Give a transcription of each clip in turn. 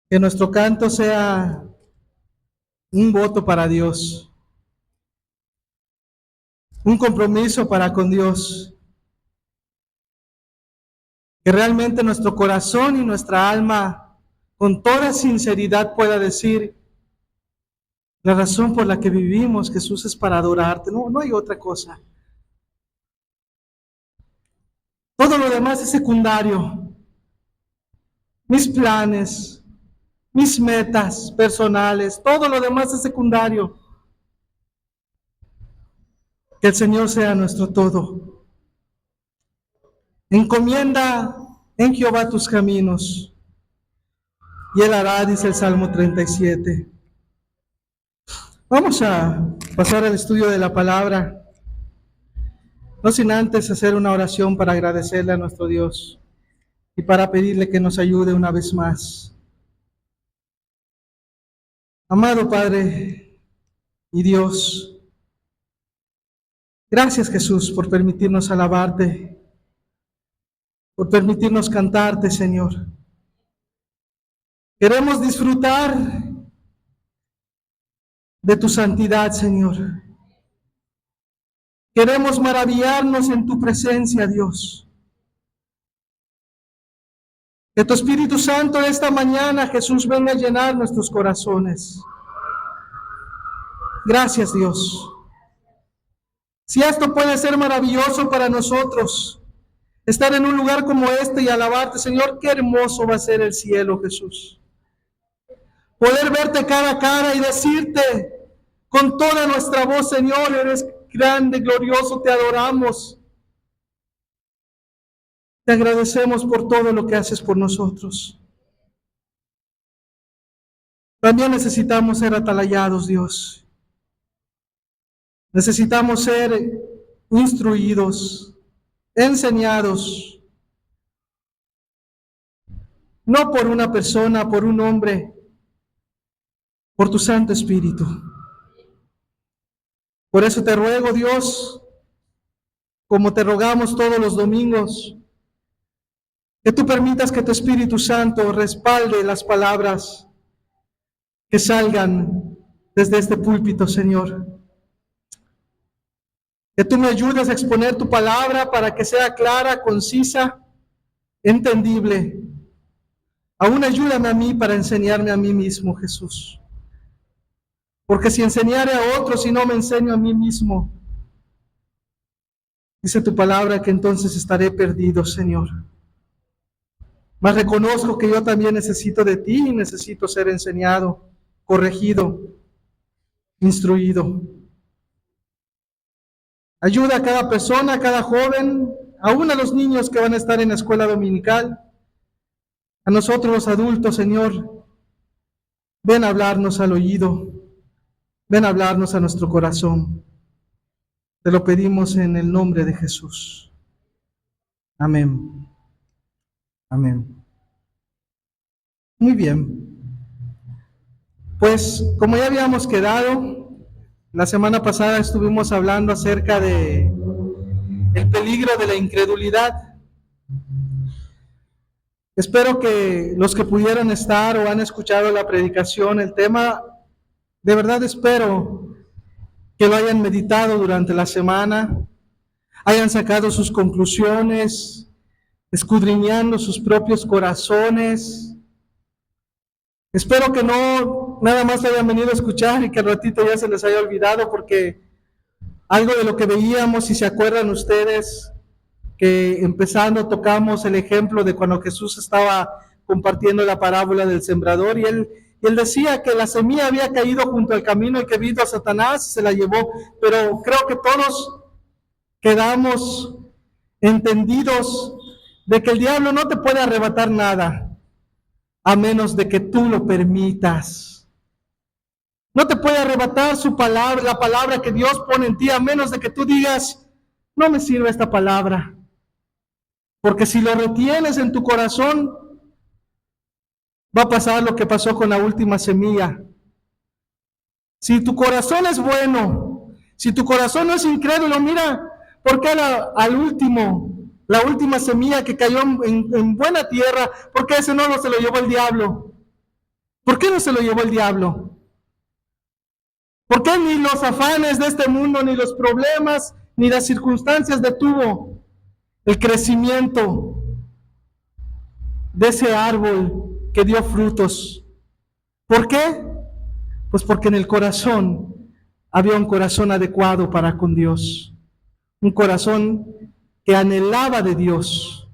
Que nuestro canto sea un voto para Dios, un compromiso para con Dios. Que realmente nuestro corazón y nuestra alma, con toda sinceridad, pueda decir: la razón por la que vivimos, Jesús, es para adorarte. No hay otra cosa. Todo lo demás es secundario. Mis planes, mis metas personales, todo lo demás es secundario. Que el Señor sea nuestro todo. Encomienda en Jehová tus caminos, y Él hará, dice el Salmo 37. Vamos a pasar al estudio de la palabra, no sin antes hacer una oración para agradecerle a nuestro Dios y para pedirle que nos ayude una vez más. Amado Padre y Dios, gracias, Jesús, por permitirnos alabarte, por permitirnos cantarte, Señor. Queremos disfrutar de tu santidad, Señor. Queremos maravillarnos en tu presencia, Dios. Que tu Espíritu Santo esta mañana, Jesús, venga a llenar nuestros corazones. Gracias, Dios. Si esto puede ser maravilloso para nosotros, estar en un lugar como este y alabarte, Señor, qué hermoso va a ser el cielo, Jesús. Poder verte cara a cara y decirte con toda nuestra voz: Señor, eres grande, glorioso, te adoramos. Te agradecemos por todo lo que haces por nosotros. También necesitamos ser atalayados, Dios. Necesitamos ser instruidos, enseñados, no por una persona, por un hombre, por tu Santo Espíritu. Por eso te ruego, Dios, como te rogamos todos los domingos, que tú permitas que tu Espíritu Santo respalde las palabras que salgan desde este púlpito, Señor. Que tú me ayudes a exponer tu palabra para que sea clara, concisa, entendible. Aún ayúdame a mí para enseñarme a mí mismo, Jesús. Porque si enseñare a otros y no me enseño a mí mismo, dice tu palabra que entonces estaré perdido, Señor. Mas reconozco que yo también necesito de ti y necesito ser enseñado, corregido, instruido. Ayuda a cada persona, a cada joven, aún a los niños que van a estar en la escuela dominical, a nosotros los adultos, Señor. Ven a hablarnos al oído, ven a hablarnos a nuestro corazón. Te lo pedimos en el nombre de Jesús. Amén. Amén. Muy bien. Pues como ya habíamos quedado, la semana pasada estuvimos hablando acerca de el peligro de la incredulidad. Espero que los que pudieron estar o han escuchado la predicación, el tema, de verdad espero que lo hayan meditado durante la semana, hayan sacado sus conclusiones, escudriñando sus propios corazones. Espero que no nada más lo hayan venido a escuchar y que al ratito ya se les haya olvidado, porque algo de lo que veíamos, si se acuerdan ustedes, que empezando tocamos el ejemplo de cuando Jesús estaba compartiendo la parábola del sembrador, y él decía que la semilla había caído junto al camino y que vino a Satanás y se la llevó, pero creo que todos quedamos entendidos de que el diablo no te puede arrebatar nada a menos de que tú lo permitas. No te puede arrebatar su palabra, la palabra que Dios pone en ti, a menos de que tú digas: no me sirve esta palabra. Porque si lo retienes en tu corazón, va a pasar lo que pasó con la última semilla. Si tu corazón es bueno, si tu corazón no es incrédulo, mira, ¿por qué la última semilla que cayó en buena tierra, por qué ese no se lo llevó el diablo? ¿Por qué no se lo llevó el diablo? ¿Por qué ni los afanes de este mundo, ni los problemas, ni las circunstancias detuvo el crecimiento de ese árbol que dio frutos? ¿Por qué? Pues porque en el corazón había un corazón adecuado para con Dios, un corazón que anhelaba de Dios.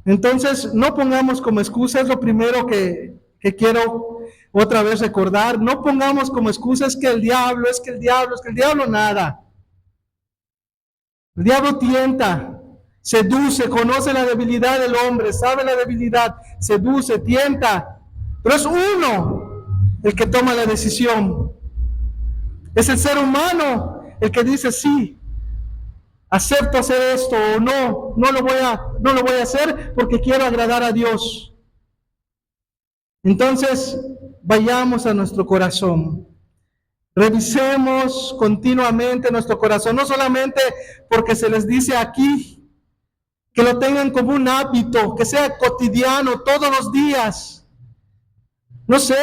Entonces, no pongamos como excusa, es lo primero que quiero otra vez recordar, no pongamos como excusa es que el diablo, nada. El diablo tienta, seduce, conoce la debilidad del hombre, sabe la debilidad, seduce, tienta, pero es uno el que toma la decisión. Es el ser humano el que dice sí, acepto hacer esto o no lo voy a hacer porque quiero agradar a Dios. Entonces, vayamos a nuestro corazón. Revisemos continuamente nuestro corazón, no solamente porque se les dice aquí que lo tengan como un hábito, que sea cotidiano todos los días. No sé,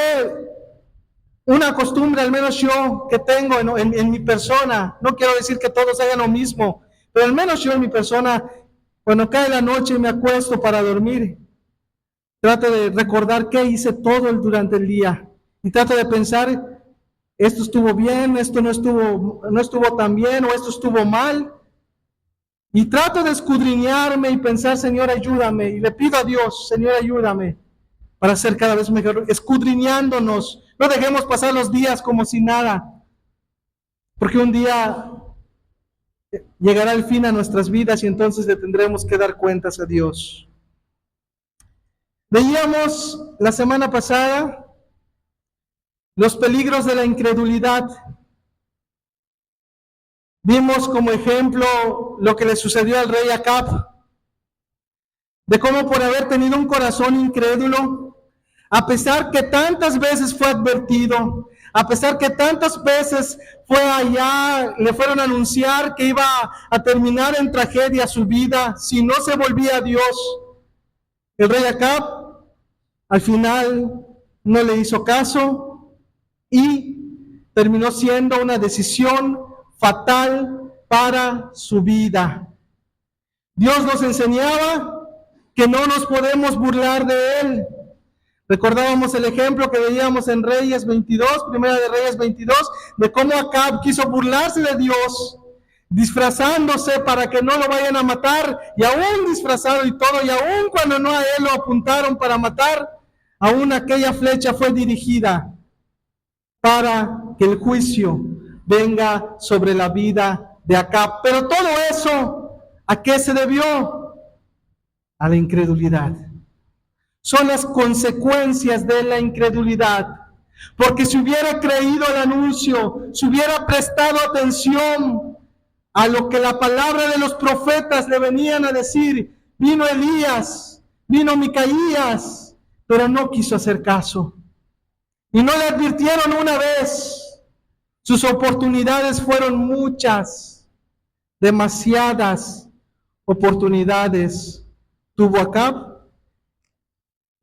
una costumbre, al menos yo, que tengo en mi persona, no quiero decir que todos hagan lo mismo, pero al menos yo en mi persona, cuando cae la noche y me acuesto para dormir, trato de recordar qué hice todo durante el día y trato de pensar, esto estuvo bien, esto no estuvo tan bien o esto estuvo mal. Y trato de escudriñarme y pensar, Señor, ayúdame. Y le pido a Dios, Señor, ayúdame para ser cada vez mejor, escudriñándonos. No dejemos pasar los días como si nada, porque un día llegará el fin a nuestras vidas y entonces le tendremos que dar cuentas a Dios. Veíamos la semana pasada los peligros de la incredulidad. Vimos como ejemplo lo que le sucedió al rey Acab, de cómo por haber tenido un corazón incrédulo, a pesar que tantas veces fue advertido, a pesar que tantas veces fue allá, le fueron a anunciar que iba a terminar en tragedia su vida si no se volvía a Dios, el rey Acab al final no le hizo caso y terminó siendo una decisión fatal para su vida. Dios nos enseñaba que no nos podemos burlar de Él. Recordábamos el ejemplo que veíamos en Reyes 22, Primera de Reyes 22, de cómo Acab quiso burlarse de Dios, disfrazándose para que no lo vayan a matar, y aún disfrazado y todo, y aún cuando no a él lo apuntaron para matar, aún aquella flecha fue dirigida para que el juicio venga sobre la vida de Acab. Pero todo eso, ¿a qué se debió? A la incredulidad. Son las consecuencias de la incredulidad. Porque si hubiera creído el anuncio, si hubiera prestado atención a lo que la palabra de los profetas le venían a decir, vino Elías, vino Micaías, pero no quiso hacer caso. Y no le advirtieron una vez. Sus oportunidades fueron muchas, demasiadas oportunidades tuvo Acab,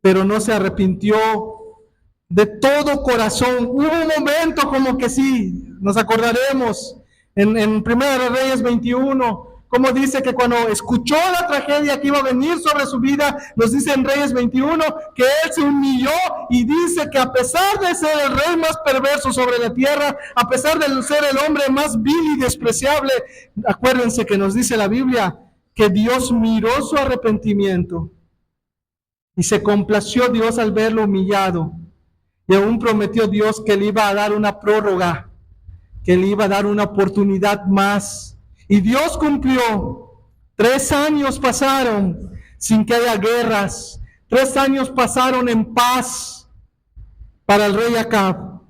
pero no se arrepintió de todo corazón. Hubo un momento como que sí, nos acordaremos en Primera de Reyes 21, como dice que cuando escuchó la tragedia que iba a venir sobre su vida, nos dice en Reyes 21 que él se humilló y dice que a pesar de ser el rey más perverso sobre la tierra, a pesar de ser el hombre más vil y despreciable, acuérdense que nos dice la Biblia que Dios miró su arrepentimiento y se complació Dios al verlo humillado, y aún prometió Dios que le iba a dar una prórroga, que le iba a dar una oportunidad más. Y Dios cumplió. 3 años pasaron sin que haya guerras. 3 años pasaron en paz para el rey Acab.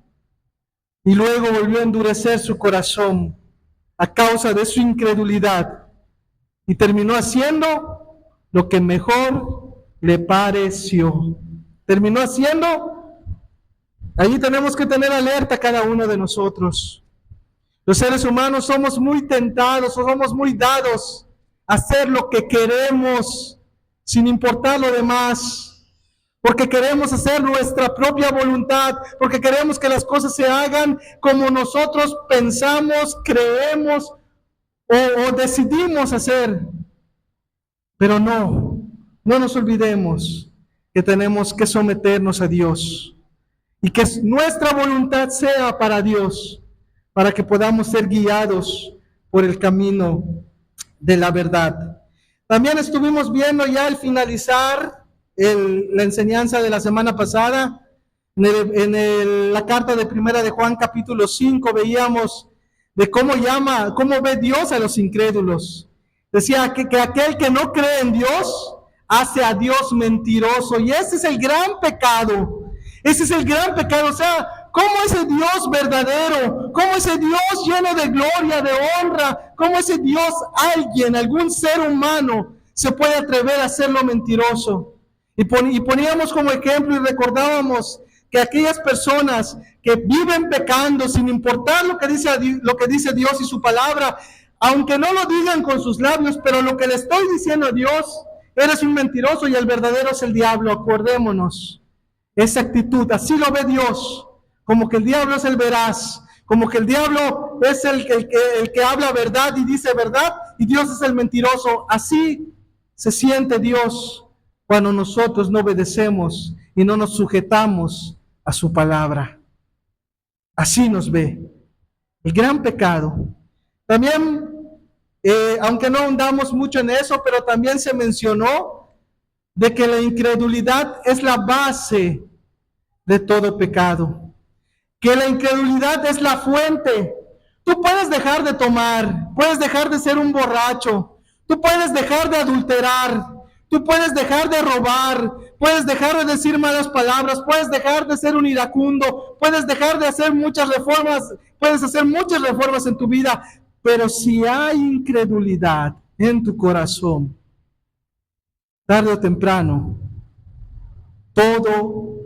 Y luego volvió a endurecer su corazón a causa de su incredulidad. Y terminó haciendo lo que mejor le pareció. Terminó haciendo. Allí tenemos que tener alerta cada uno de nosotros. Los seres humanos somos muy tentados, somos muy dados a hacer lo que queremos sin importar lo demás. porque queremos hacer nuestra propia voluntad, porque queremos que las cosas se hagan como nosotros pensamos, creemos o decidimos hacer. Pero no nos olvidemos que tenemos que someternos a Dios y que nuestra voluntad sea para Dios, para que podamos ser guiados por el camino de la verdad. También estuvimos viendo ya al finalizar la enseñanza de la semana pasada, la carta de Primera de Juan capítulo 5, veíamos de cómo ve Dios a los incrédulos. Decía que aquel que no cree en Dios hace a Dios mentiroso, y ese es el gran pecado. Ese es el gran pecado. O sea, ¿cómo ese Dios verdadero, cómo ese Dios lleno de gloria, de honra, cómo ese Dios, algún ser humano, se puede atrever a hacerlo mentiroso? Y poníamos como ejemplo y recordábamos que aquellas personas que viven pecando sin importar lo que dice Dios y su palabra, aunque no lo digan con sus labios, pero lo que le estoy diciendo a Dios, eres un mentiroso y el verdadero es el diablo, acordémonos. Esa actitud, así lo ve Dios, como que el diablo es el veraz, como que el diablo es el que habla verdad y dice verdad, y Dios es el mentiroso. Así se siente Dios cuando nosotros no obedecemos y no nos sujetamos a su palabra. Así nos ve. El gran pecado. También, aunque no ahondamos mucho en eso, pero también se mencionó de que la incredulidad es la base de todo pecado, que la incredulidad es la fuente. Tú puedes dejar de tomar, puedes dejar de ser un borracho, tú puedes dejar de adulterar, tú puedes dejar de robar, puedes dejar de decir malas palabras, puedes dejar de ser un iracundo, puedes dejar de hacer muchas reformas, puedes hacer muchas reformas en tu vida, pero si hay incredulidad en tu corazón, tarde o temprano, todo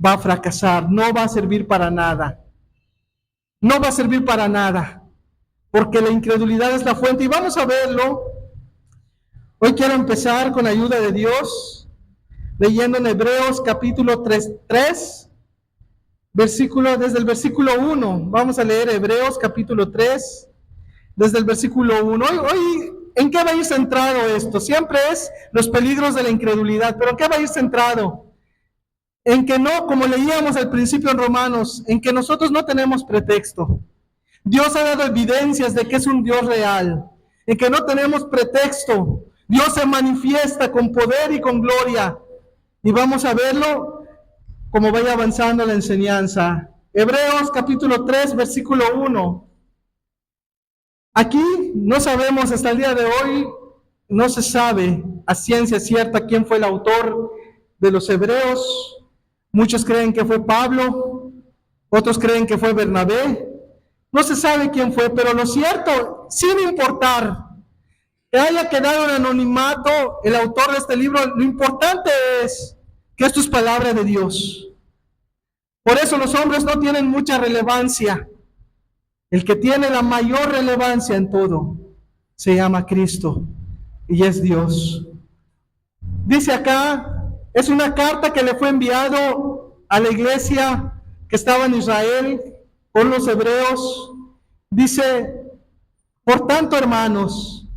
va a fracasar, no va a servir para nada. No va a servir para nada, porque la incredulidad es la fuente. Y vamos a verlo. Hoy quiero empezar con la ayuda de Dios, leyendo en Hebreos capítulo 3, desde el versículo 1. Vamos a leer Hebreos capítulo 3, desde el versículo 1. Hoy, ¿en qué va a ir centrado esto? Siempre es los peligros de la incredulidad, pero ¿en qué va a ir centrado? En que no, como leíamos al principio en Romanos, en que nosotros no tenemos pretexto. Dios ha dado evidencias de que es un Dios real, en que no tenemos pretexto. Dios se manifiesta con poder y con gloria. Y vamos a verlo como vaya avanzando la enseñanza. Hebreos capítulo 3, versículo 1. Aquí no sabemos hasta el día de hoy, no se sabe a ciencia cierta quién fue el autor de los Hebreos. Muchos creen que fue Pablo, otros creen que fue Bernabé. No se sabe quién fue, pero lo cierto, sin importar que haya quedado en anonimato el autor de este libro, lo importante es que esto es palabra de Dios. Por eso los hombres no tienen mucha relevancia. El que tiene la mayor relevancia en todo se llama Cristo y es Dios. Dice acá, es una carta que le fue enviado a la iglesia que estaba en Israel con los hebreos. Dice, por tanto, hermanos,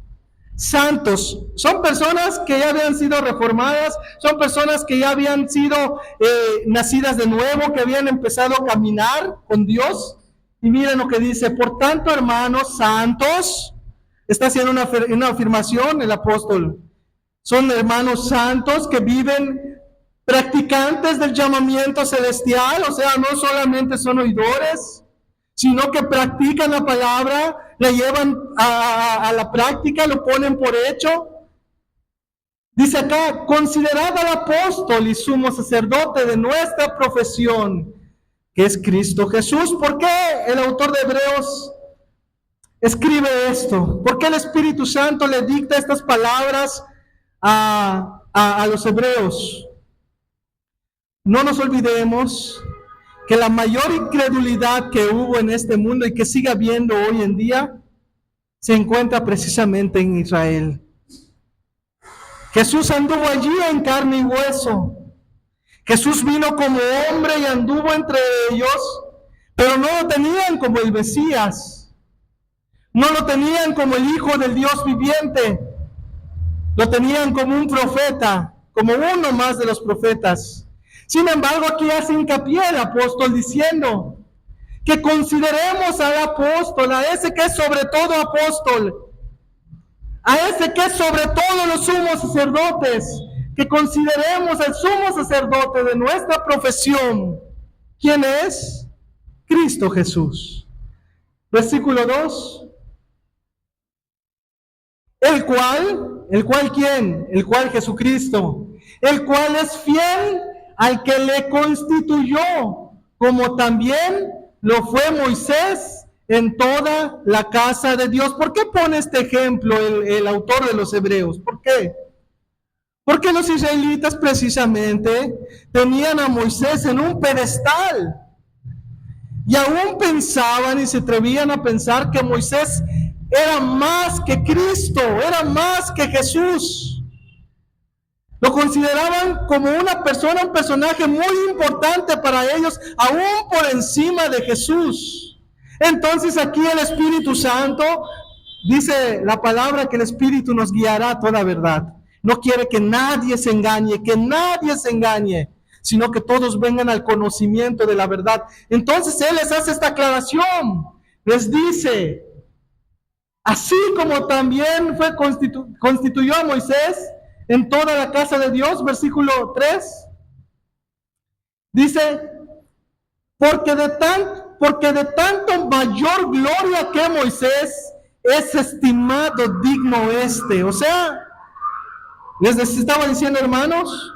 santos, son personas que ya habían sido reformadas, son personas que ya habían sido nacidas de nuevo, que habían empezado a caminar con Dios. Y miren lo que dice, por tanto, hermanos, santos, está haciendo una afirmación el apóstol. Son hermanos santos que viven practicantes del llamamiento celestial, o sea, no solamente son oidores, sino que practican la palabra, la llevan a la práctica, lo ponen por hecho. Dice acá, considerad al apóstol y sumo sacerdote de nuestra profesión, que es Cristo Jesús. ¿Por qué el autor de Hebreos escribe esto? ¿Por qué el Espíritu Santo le dicta estas palabras a los hebreos? No nos olvidemos que la mayor incredulidad que hubo en este mundo y que sigue habiendo hoy en día se encuentra precisamente en Israel. Jesús anduvo allí en carne y hueso. Jesús vino como hombre y anduvo entre ellos, pero no lo tenían como el Mesías, no lo tenían como el Hijo del Dios viviente, lo tenían como un profeta, como uno más de los profetas. Sin embargo, aquí hace hincapié el apóstol diciendo que consideremos al apóstol, a ese que es sobre todo apóstol, a ese que es sobre todo los sumos sacerdotes, que consideremos al sumo sacerdote de nuestra profesión. ¿Quién es? Cristo Jesús. Versículo 2. ¿El cual quién? El cual Jesucristo, el cual es fiel al que le constituyó, como también lo fue Moisés en toda la casa de Dios. ¿Por qué pone este ejemplo el autor de los Hebreos? ¿Por qué? Porque los israelitas precisamente tenían a Moisés en un pedestal y aún pensaban y se atrevían a pensar que Moisés era más que Cristo, era más que Jesús. Lo consideraban como una persona, un personaje muy importante para ellos, aún por encima de Jesús. Entonces aquí el Espíritu Santo, dice la palabra que el Espíritu nos guiará a toda verdad. No quiere que nadie se engañe, sino que todos vengan al conocimiento de la verdad. Entonces Él les hace esta aclaración, les dice, así como también constituyó a Moisés en toda la casa de Dios, versículo 3, dice, porque de tanto mayor gloria que Moisés es estimado digno este. O sea, les estaba diciendo, hermanos,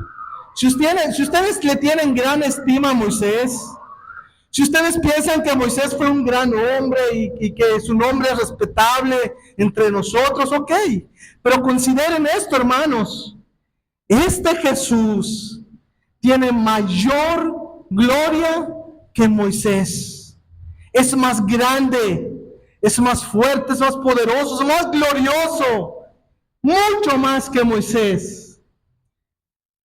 si ustedes le tienen gran estima a Moisés, si ustedes piensan que Moisés fue un gran hombre y que su nombre es respetable entre nosotros, ok, pero consideren esto, hermanos, este Jesús tiene mayor gloria que Moisés. Es más grande, es más fuerte, es más poderoso, es más glorioso, mucho más que Moisés.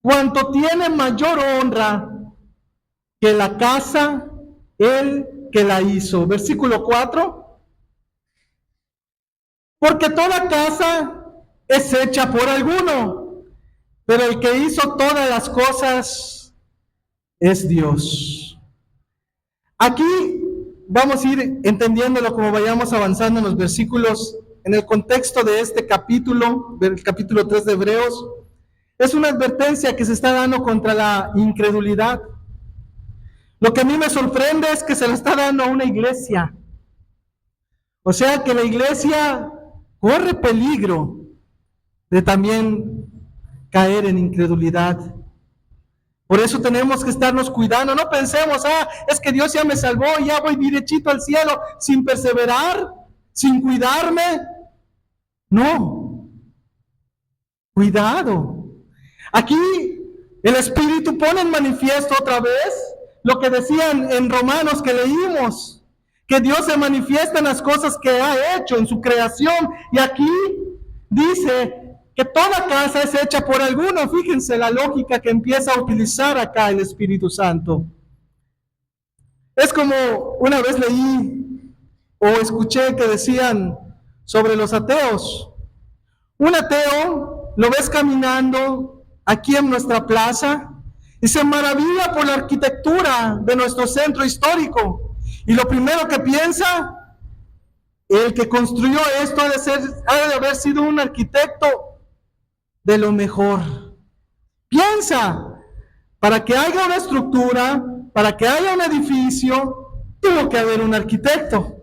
Cuanto tiene mayor honra que la casa, Él que la hizo. Versículo 4. Porque toda casa es hecha por alguno, pero el que hizo todas las cosas es Dios. Aquí vamos a ir entendiéndolo como vayamos avanzando en los versículos, en el contexto de este capítulo, del capítulo 3 de Hebreos. Es una advertencia que se está dando contra la incredulidad. Lo que a mí me sorprende es que se lo está dando a una iglesia. O sea que la iglesia corre peligro de también caer en incredulidad. Por eso tenemos que estarnos cuidando. No pensemos, es que Dios ya me salvó, ya voy derechito al cielo, sin perseverar, sin cuidarme. No. Cuidado. Aquí el Espíritu pone en manifiesto otra vez lo que decían en Romanos que leímos, que Dios se manifiesta en las cosas que ha hecho, en su creación. Y aquí dice que toda casa es hecha por alguno. Fíjense la lógica que empieza a utilizar acá el Espíritu Santo. Es como una vez leí o escuché que decían sobre los ateos. Un ateo lo ves caminando aquí en nuestra plaza y se maravilla por la arquitectura de nuestro centro histórico. Y lo primero que piensa, el que construyó esto ha de haber sido un arquitecto de lo mejor. Piensa, para que haya una estructura, para que haya un edificio, tuvo que haber un arquitecto.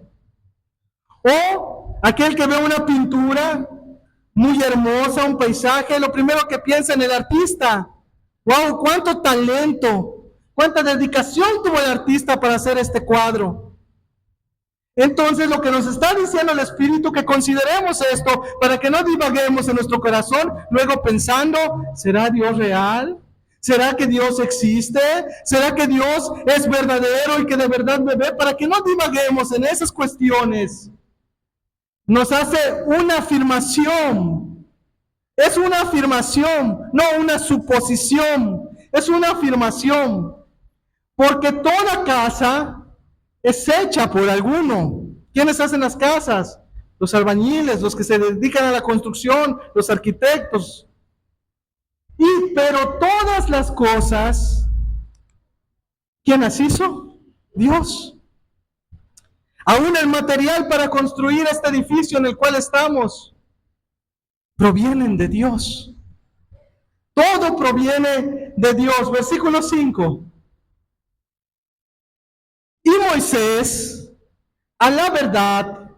O aquel que ve una pintura muy hermosa, un paisaje, lo primero que piensa en el artista. ¡Wow! ¡Cuánto talento! ¡Cuánta dedicación tuvo el artista para hacer este cuadro! Entonces lo que nos está diciendo el Espíritu, que consideremos esto, para que no divaguemos en nuestro corazón, luego pensando, ¿será Dios real? ¿Será que Dios existe? ¿Será que Dios es verdadero y que de verdad me ve? Para que no divaguemos en esas cuestiones. Nos hace una afirmación. Es una afirmación, no una suposición, es una afirmación, porque toda casa es hecha por alguno. ¿Quiénes hacen las casas? Los albañiles, los que se dedican a la construcción, los arquitectos. Pero todas las cosas, ¿quién las hizo? Dios. Aún el material para construir este edificio en el cual estamos provienen de Dios. Todo proviene de Dios. Versículo 5. Y Moisés, a la verdad,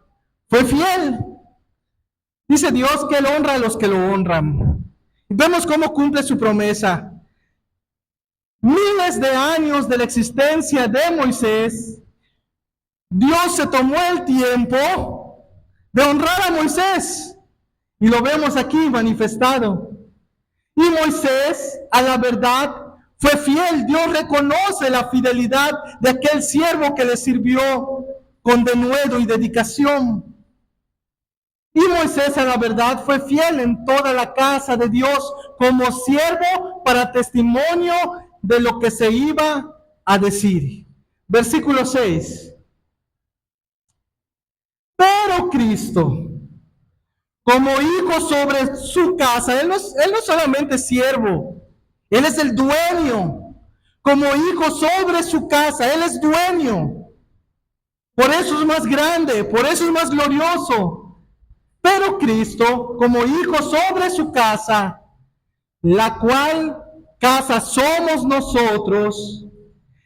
fue fiel. Dice Dios que Él honra a los que lo honran. Vemos cómo cumple su promesa. Miles de años de la existencia de Moisés, Dios se tomó el tiempo de honrar a Moisés. Y lo vemos aquí manifestado. Y Moisés, a la verdad, fue fiel. Dios reconoce la fidelidad de aquel siervo que le sirvió con denuedo y dedicación. Y Moisés, a la verdad, fue fiel en toda la casa de Dios como siervo para testimonio de lo que se iba a decir. Versículo 6. Pero Cristo, como hijo sobre su casa, él no es solamente siervo, Él es el dueño. Como hijo sobre su casa, Él es dueño. Por eso es más grande, por eso es más glorioso. Pero Cristo, como hijo sobre su casa, la cual casa somos nosotros,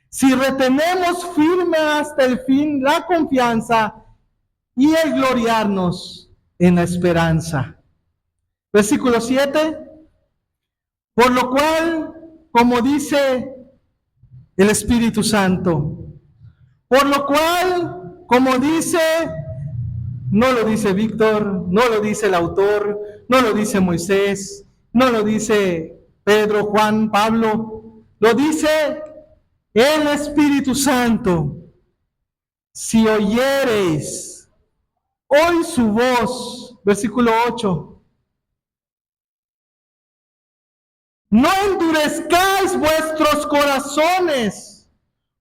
si retenemos firme hasta el fin la confianza y el gloriarnos en la esperanza. Versículo 7. Por lo cual, como dice el Espíritu Santo, por lo cual, como dice, no lo dice Víctor, no lo dice el autor, no lo dice Moisés, no lo dice Pedro, Juan, Pablo, lo dice el Espíritu Santo. Si oyereis hoy su voz, versículo 8, no endurezcáis vuestros corazones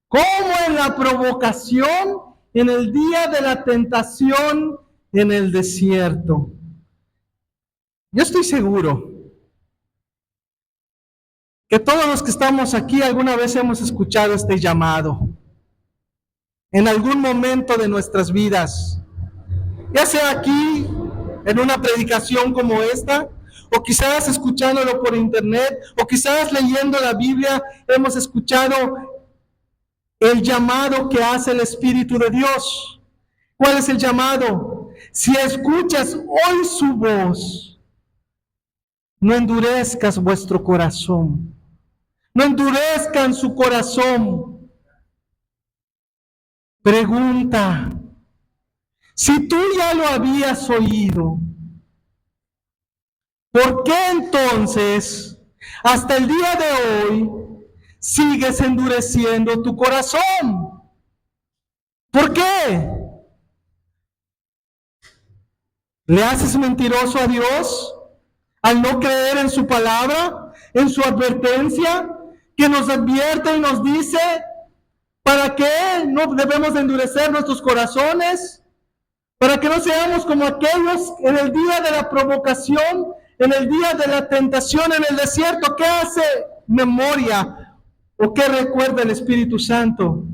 como en la provocación en el día de la tentación en el desierto. Yo estoy seguro que todos los que estamos aquí alguna vez hemos escuchado este llamado en algún momento de nuestras vidas, ya sea aquí en una predicación como esta, o quizás escuchándolo por internet, o quizás leyendo la Biblia, hemos escuchado el llamado que hace el Espíritu de Dios. ¿Cuál es el llamado? Si escuchas hoy su voz, no endurezcas vuestro corazón. No endurezcan su corazón. Pregunta, si tú ya lo habías oído, ¿por qué entonces, hasta el día de hoy, sigues endureciendo tu corazón? ¿Por qué? ¿Le haces mentiroso a Dios al no creer en su palabra, en su advertencia, que nos advierte y nos dice para qué no debemos de endurecer nuestros corazones? Para que no seamos como aquellos en el día de la provocación, en el día de la tentación en el desierto. ¿Qué hace memoria o qué recuerda el Espíritu Santo?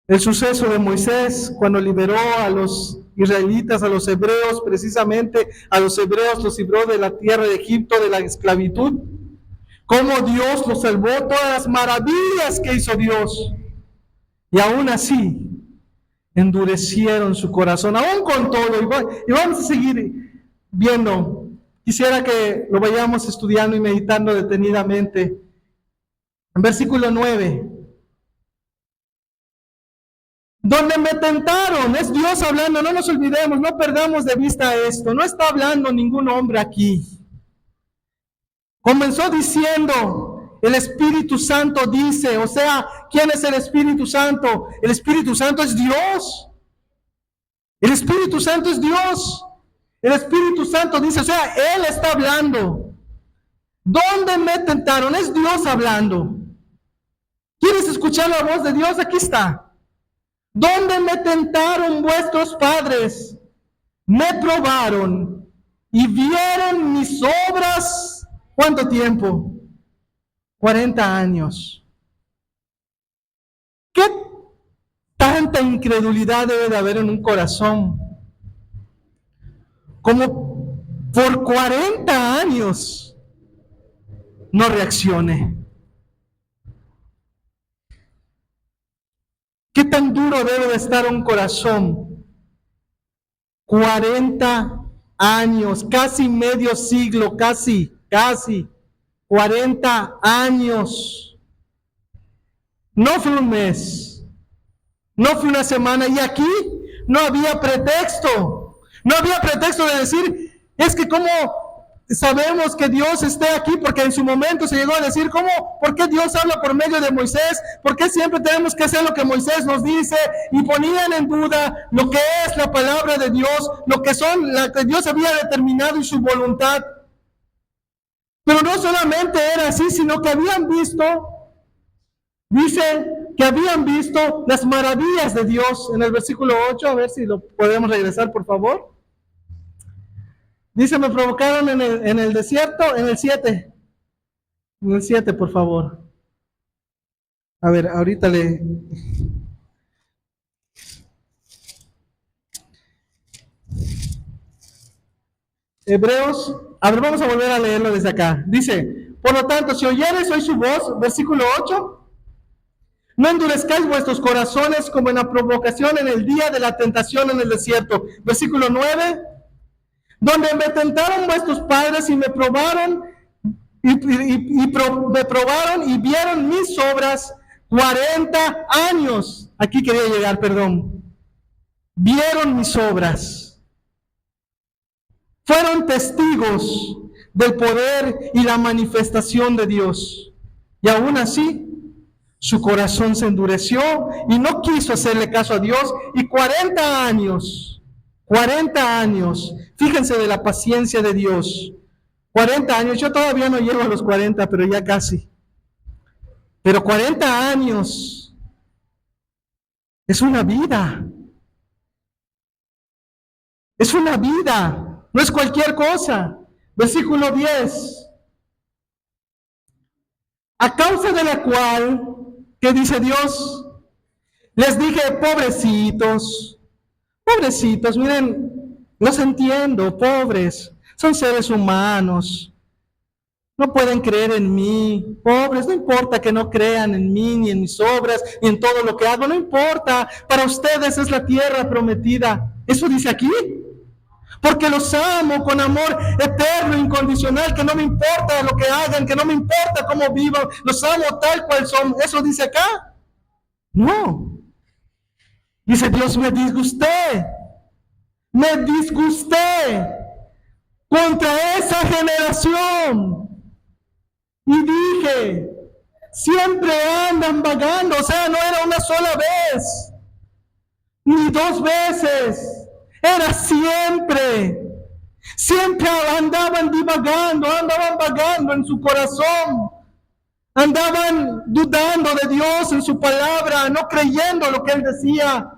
El suceso de Moisés cuando liberó a los israelitas, a los hebreos, precisamente a los hebreos los libró de la tierra de Egipto, de la esclavitud. Cómo Dios los salvó, todas las maravillas que hizo Dios. Y aún así, endurecieron su corazón, aún con todo. Y vamos a seguir viendo. Quisiera que lo vayamos estudiando y meditando detenidamente. En versículo 9. Donde me tentaron, es Dios hablando, no nos olvidemos, no perdamos de vista esto. No está hablando ningún hombre aquí. Comenzó diciendo, el Espíritu Santo dice, o sea, ¿quién es el Espíritu Santo? El Espíritu Santo es Dios. El Espíritu Santo es Dios. El Espíritu Santo dice, o sea, Él está hablando. ¿Dónde me tentaron? Es Dios hablando. ¿Quieres escuchar la voz de Dios? Aquí está. ¿Dónde me tentaron vuestros padres? Me probaron y vieron mis obras. ¿Cuánto tiempo? 40 años. ¿Qué tanta incredulidad debe de haber en un corazón? Como por 40 años no reaccione. ¿Qué tan duro debe de estar un corazón? 40 años, casi medio siglo, casi 40 años. No fue un mes, no fue una semana, y aquí no había pretexto. No había pretexto de decir, es que cómo sabemos que Dios esté aquí, porque en su momento se llegó a decir, ¿por qué Dios habla por medio de Moisés? ¿Por qué siempre tenemos que hacer lo que Moisés nos dice? Y ponían en duda lo que es la palabra de Dios, lo que Dios había determinado y su voluntad. Pero no solamente era así, sino que habían visto, dice que habían visto las maravillas de Dios en el versículo 8, a ver si lo podemos regresar, por favor. Dice, me provocaron en el desierto, en el 7. En el 7, por favor. A ver, ahorita le... Hebreos, a ver, vamos a volver a leerlo desde acá. Dice, por lo tanto, si oyeres hoy su voz, versículo 8, no endurezcáis vuestros corazones como en la provocación en el día de la tentación en el desierto. Versículo 9, donde me tentaron vuestros padres y me probaron me probaron y vieron mis obras 40 años. Aquí quería llegar, perdón. Vieron mis obras. Fueron testigos del poder y la manifestación de Dios. Y aún así, su corazón se endureció y no quiso hacerle caso a Dios. Y 40 años, fíjense de la paciencia de Dios. 40 años, yo todavía no llego a los 40, pero ya casi. Pero 40 años es una vida. Es una vida, no es cualquier cosa. Versículo 10. A causa de la cual, ¿qué dice Dios? Les dije, pobrecitos, miren, los entiendo, pobres, son seres humanos. No pueden creer en mí, pobres, no importa que no crean en mí, ni en mis obras, ni en todo lo que hago, no importa, para ustedes es la tierra prometida. ¿Eso dice aquí? Porque los amo con amor eterno, incondicional, que no me importa lo que hagan, que no me importa cómo vivan, los amo tal cual son. ¿Eso dice acá? No. Dice Dios, me disgusté contra esa generación. Y dije, siempre andan vagando, o sea, no era una sola vez, ni 2 veces. Era siempre andaban divagando, andaban vagando en su corazón, andaban dudando de Dios en su palabra, no creyendo lo que Él decía,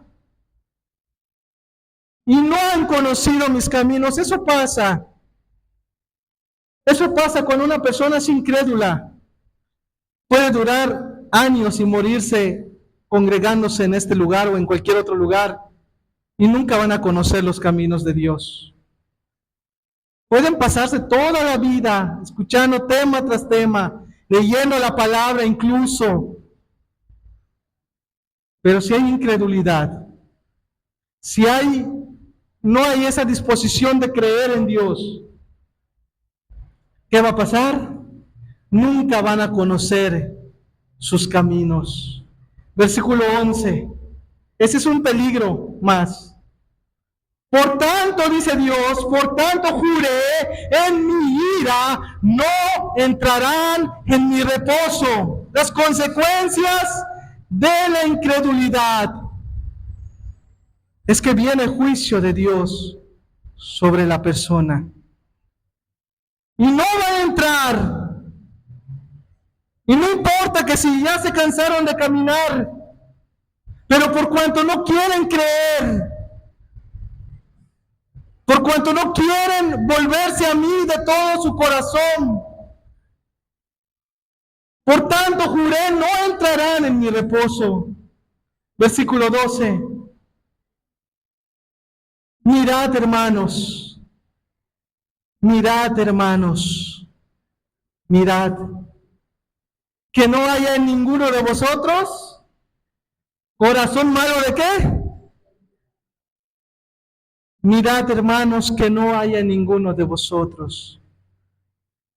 y no han conocido mis caminos. Eso pasa cuando una persona es incrédula. Puede durar años y morirse congregándose en este lugar o en cualquier otro lugar, y nunca van a conocer los caminos de Dios. Pueden pasarse toda la vida escuchando tema tras tema, leyendo la palabra incluso. Pero si hay incredulidad, no hay esa disposición de creer en Dios, ¿qué va a pasar? Nunca van a conocer sus caminos. Versículo 11. Ese es un peligro más. Por tanto, dice Dios, por tanto juré, en mi ira no entrarán en mi reposo. Las consecuencias de la incredulidad es que viene el juicio de Dios sobre la persona. Y no va a entrar Y no importa que si ya se cansaron de caminar, pero por cuanto no quieren creer, por cuanto no quieren volverse a mí de todo su corazón, por tanto juré, no entrarán en mi reposo. Versículo 12. Mirad, hermanos, mirad, que no haya en ninguno de vosotros corazón malo de qué. Mirad, hermanos, que no haya en ninguno de vosotros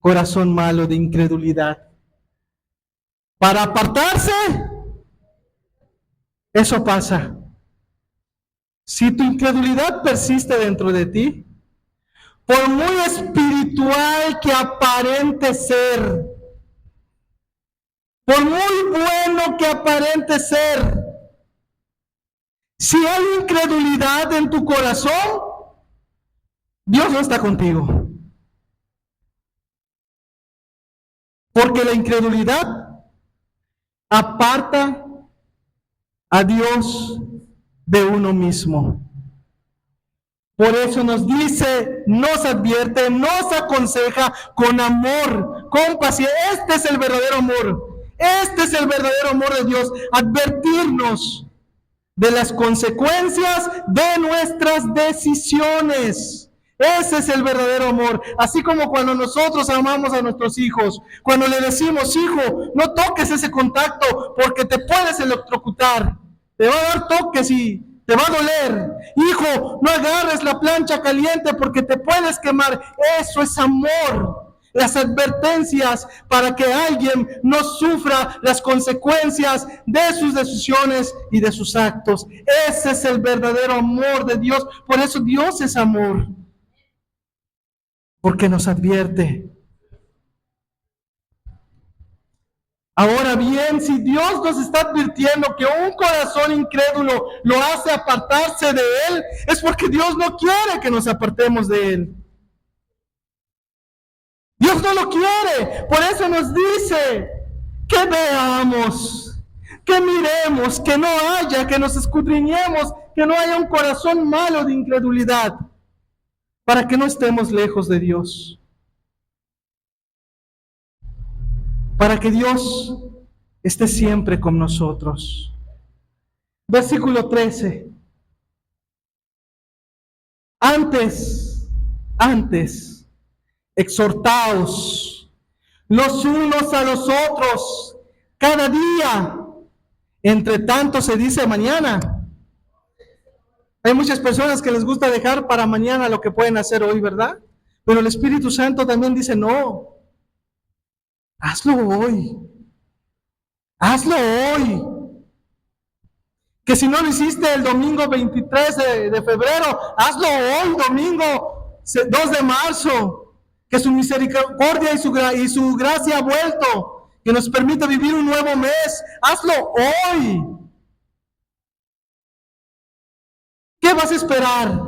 corazón malo de incredulidad. Para apartarse, eso pasa. Si tu incredulidad persiste dentro de ti, por muy espiritual que aparente ser, por muy bueno que aparente ser, si hay incredulidad en tu corazón, Dios no está contigo. Porque la incredulidad aparta a Dios de uno mismo. Por eso nos dice, nos advierte, nos aconseja con amor, con paciencia. Este es el verdadero amor. Este es el verdadero amor de Dios. Advertirnos de las consecuencias de nuestras decisiones. Ese es el verdadero amor. Así como cuando nosotros amamos a nuestros hijos, cuando le decimos, hijo, no toques ese contacto porque te puedes electrocutar, te va a dar toques y te va a doler. Hijo, no agarres la plancha caliente porque te puedes quemar. Eso es amor. Las advertencias para que alguien no sufra las consecuencias de sus decisiones y de sus actos. Ese es el verdadero amor de Dios. Por eso Dios es amor. Porque nos advierte. Ahora bien, si Dios nos está advirtiendo que un corazón incrédulo lo hace apartarse de Él, es porque Dios no quiere que nos apartemos de Él. Dios no lo quiere, por eso nos dice que veamos, que miremos, que no haya, que nos escudriñemos, que no haya un corazón malo de incredulidad, para que no estemos lejos de Dios. Para que Dios esté siempre con nosotros. Versículo 13. Antes, exhortaos los unos a los otros cada día. Entre tanto se dice mañana. Hay muchas personas que les gusta dejar para mañana lo que pueden hacer hoy, ¿verdad? Pero el Espíritu Santo también dice, no, hazlo hoy. Hazlo hoy. Que si no lo hiciste el domingo 23 de febrero, hazlo hoy, domingo 2 de marzo. Que su misericordia y su gracia ha vuelto. Que nos permita vivir un nuevo mes. Hazlo hoy. ¿Qué vas a esperar?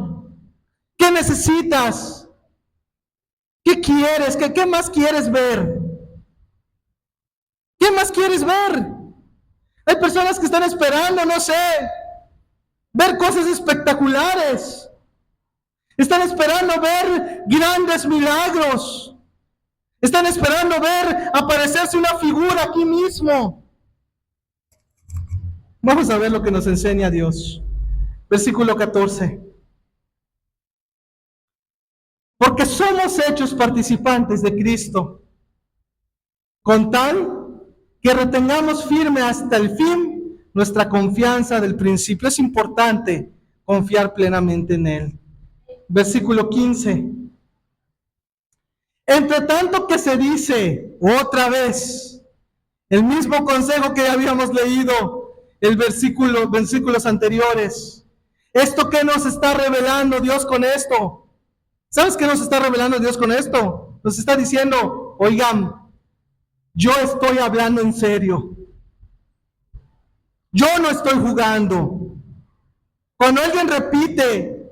¿Qué necesitas? ¿Qué quieres? ¿Qué más quieres ver? ¿Qué más quieres ver? Hay personas que están esperando, no sé, ver cosas espectaculares. Están esperando ver grandes milagros. Están esperando ver aparecerse una figura aquí mismo. Vamos a ver lo que nos enseña Dios. Versículo 14. Porque somos hechos participantes de Cristo, con tal que retengamos firme hasta el fin nuestra confianza del principio. Es importante confiar plenamente en Él. Versículo 15. Entre tanto que se dice otra vez el mismo consejo que ya habíamos leído el versículos anteriores. ¿Esto qué nos está revelando Dios con esto? ¿Sabes qué nos está revelando Dios con esto? Nos está diciendo, oigan, yo estoy hablando en serio. Yo no estoy jugando. Cuando alguien repite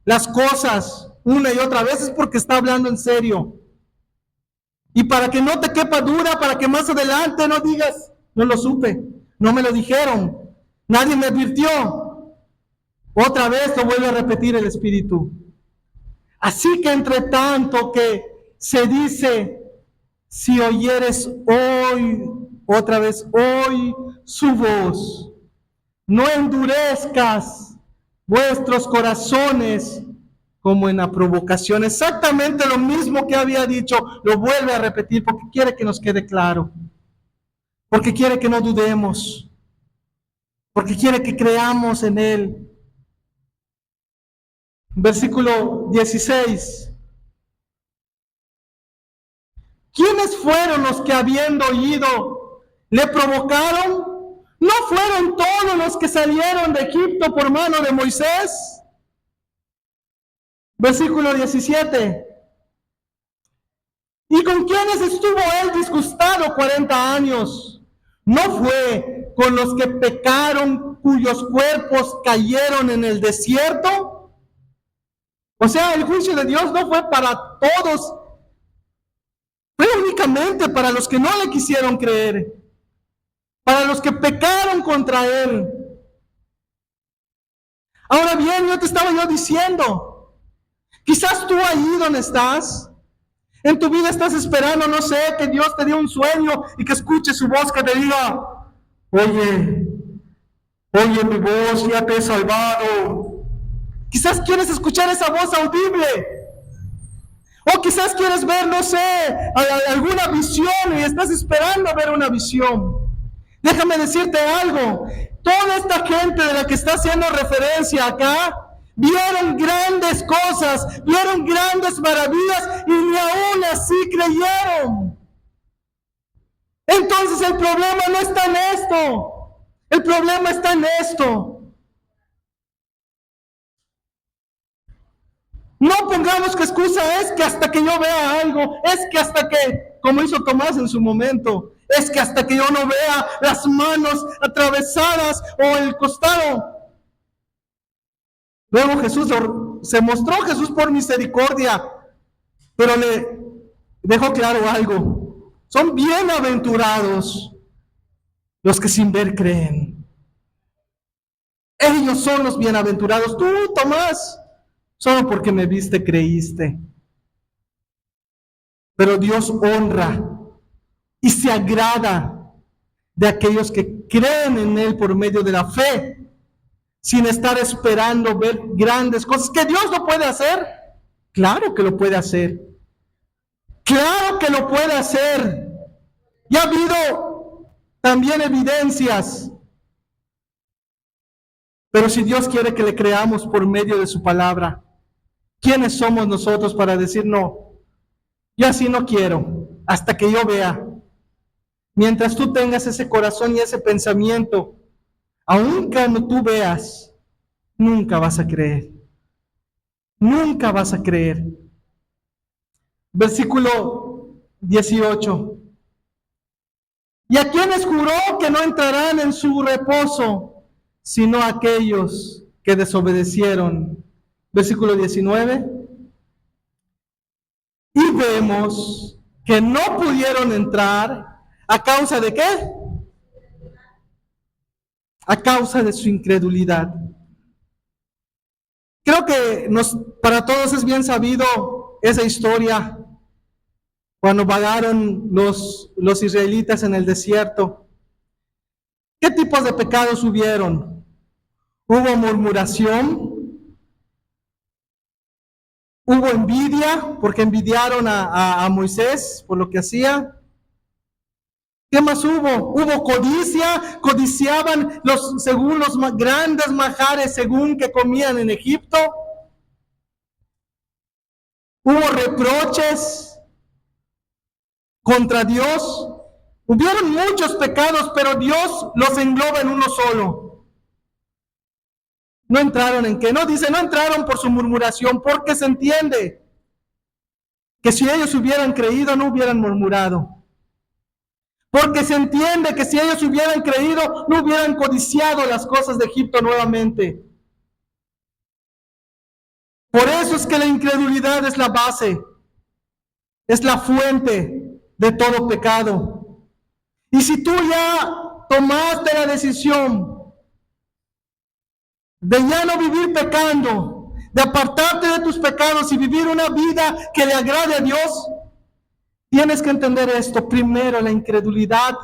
las cosas una y otra vez es porque está hablando en serio. Y para que no te quepa duda, para que más adelante no digas, no lo supe, no me lo dijeron, nadie me advirtió. Otra vez lo vuelve a repetir el Espíritu. Así que entre tanto que se dice, si oyeres hoy, otra vez hoy su voz, no endurezcas vuestros corazones como en la provocación. Exactamente lo mismo que había dicho, lo vuelve a repetir porque quiere que nos quede claro, porque quiere que no dudemos, porque quiere que creamos en Él. Versículo 16. ¿Quiénes fueron los que habiendo oído le provocaron? ¿No fueron todos los que salieron de Egipto por mano de Moisés? Versículo 17. ¿Y con quiénes estuvo él disgustado 40 años? ¿No fue con los que pecaron, cuyos cuerpos cayeron en el desierto? O sea, el juicio de Dios no fue para todos, fue únicamente para los que no le quisieron creer, para los que pecaron contra él. Ahora bien, yo te estaba diciendo, quizás tú ahí donde estás, en tu vida estás esperando, no sé, que Dios te dé un sueño y que escuche su voz que te diga, oye, mi voz ya te he salvado. Quizás quieres escuchar esa voz audible. O quizás quieres ver, no sé, alguna visión y estás esperando ver una visión. Déjame decirte algo. Toda esta gente de la que está haciendo referencia acá, vieron grandes cosas, vieron grandes maravillas y ni aún así creyeron. Entonces el problema no está en esto. El problema está en esto. No pongamos que excusa es que hasta que yo vea algo, es que hasta que, como hizo Tomás en su momento, es que hasta que yo no vea las manos atravesadas o el costado. Luego se mostró Jesús por misericordia, pero le dejó claro algo. Son bienaventurados los que sin ver creen. Ellos son los bienaventurados. Tú, Tomás, solo porque me viste creíste. Pero Dios honra y se agrada de aquellos que creen en Él por medio de la fe, sin estar esperando ver grandes cosas. ¿Que Dios lo puede hacer? Claro que lo puede hacer. Claro que lo puede hacer. Y ha habido también evidencias. Pero si Dios quiere que le creamos por medio de su palabra, ¿quiénes somos nosotros para decir no? Yo así no quiero, hasta que yo vea. Mientras tú tengas ese corazón y ese pensamiento, aun cuando tú veas, nunca vas a creer. Nunca vas a creer. Versículo 18. ¿Y a quienes juró que no entrarán en su reposo, sino aquellos que desobedecieron? Versículo 19. Y vemos que no pudieron entrar ¿a causa de qué? A causa de su incredulidad. Creo que para todos es bien sabido esa historia cuando vagaron los israelitas en el desierto. ¿Qué tipos de pecados hubieron? Hubo murmuración, hubo envidia, porque envidiaron a Moisés por lo que hacía. ¿Qué más hubo? Hubo codicia, codiciaban según los grandes manjares, según que comían en Egipto. Hubo reproches contra Dios. Hubieron muchos pecados, pero Dios los engloba en uno solo. No entraron en qué, no dice, no entraron por su murmuración, porque se entiende que si ellos hubieran creído, no hubieran murmurado. Porque se entiende que si ellos hubieran creído, no hubieran codiciado las cosas de Egipto nuevamente. Por eso es que la incredulidad es la base, es la fuente de todo pecado. Y si tú ya tomaste la decisión de ya no vivir pecando, de apartarte de tus pecados y vivir una vida que le agrade a Dios, tienes que entender esto. Primero, la incredulidad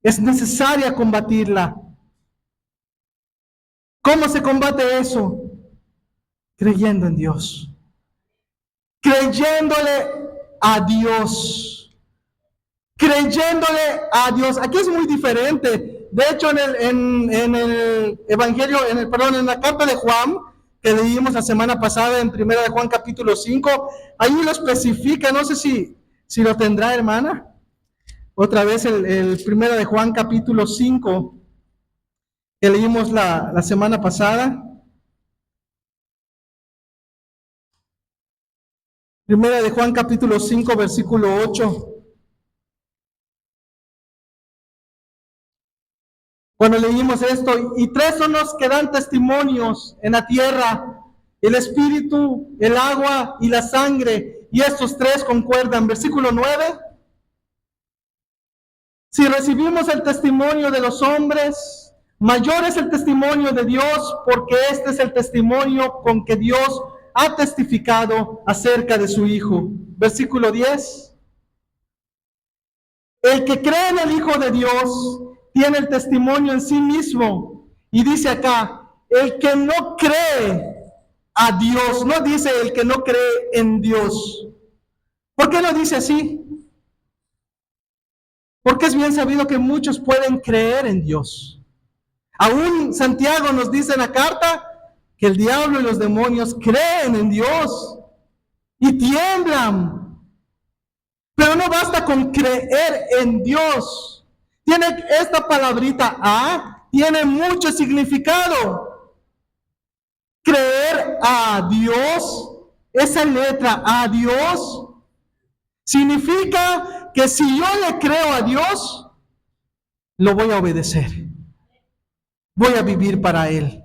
es necesaria combatirla. ¿Cómo se combate eso? Creyendo en Dios. Creyéndole a Dios. Creyéndole a Dios. Aquí es muy diferente. De hecho, en el Evangelio, en la carta de Juan, que leímos la semana pasada en 1 de Juan capítulo 5, ahí lo especifica. No sé si lo tendrá, hermana. Otra vez el 1 de Juan capítulo 5, que leímos la semana pasada. 1 de Juan capítulo 5, versículo 8. Cuando leímos esto, y tres son los que dan testimonios en la tierra: el espíritu, el agua y la sangre, y estos tres concuerdan. Versículo 9. Si recibimos el testimonio de los hombres, mayor es el testimonio de Dios, porque este es el testimonio con que Dios ha testificado acerca de su Hijo. Versículo 10. El que cree en el Hijo de Dios tiene el testimonio en sí mismo. Y dice acá, el que no cree a Dios, no dice el que no cree en Dios. ¿Por qué lo dice así? Porque es bien sabido que muchos pueden creer en Dios. Aún Santiago nos dice en la carta que el diablo y los demonios creen en Dios y tiemblan. Pero no basta con creer en Dios. Tiene esta palabrita A, tiene mucho significado. Creer a Dios, esa letra a Dios, significa que si yo le creo a Dios, lo voy a obedecer. Voy a vivir para Él.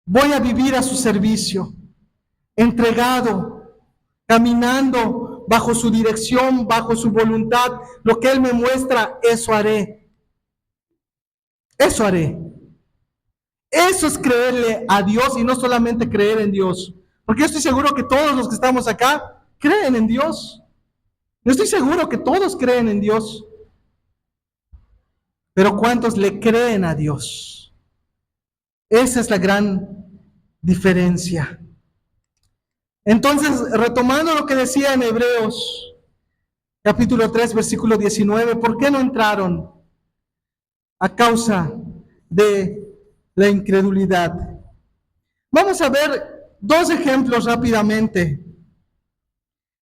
Voy a vivir a su servicio, entregado, caminando bajo su dirección, bajo su voluntad. Lo que Él me muestra, eso haré. Eso haré. Eso es creerle a Dios y no solamente creer en Dios. Porque yo estoy seguro que todos los que estamos acá creen en Dios. Yo estoy seguro que todos creen en Dios. Pero ¿cuántos le creen a Dios? Esa es la gran diferencia. Entonces, retomando lo que decía en Hebreos, capítulo 3, versículo 19, ¿por qué no entraron? A causa de la incredulidad. Vamos a ver dos ejemplos rápidamente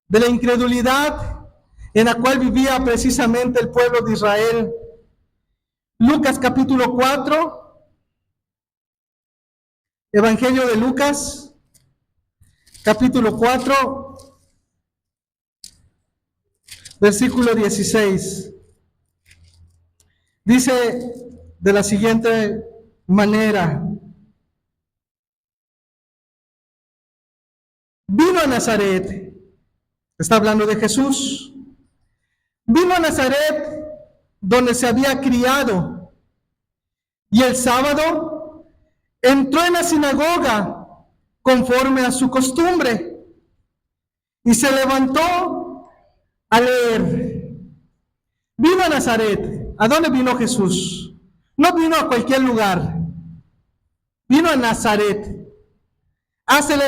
de la incredulidad en la cual vivía precisamente el pueblo de Israel. Lucas capítulo 4, Evangelio de Lucas, capítulo 4, versículo 16. Dice de la siguiente manera: vino a Nazaret, está hablando de Jesús, vino a Nazaret donde se había criado, y el sábado entró en la sinagoga conforme a su costumbre, y se levantó a leer. Vino a Nazaret. ¿A dónde vino Jesús? No vino a cualquier lugar. Vino a Nazaret. Hace la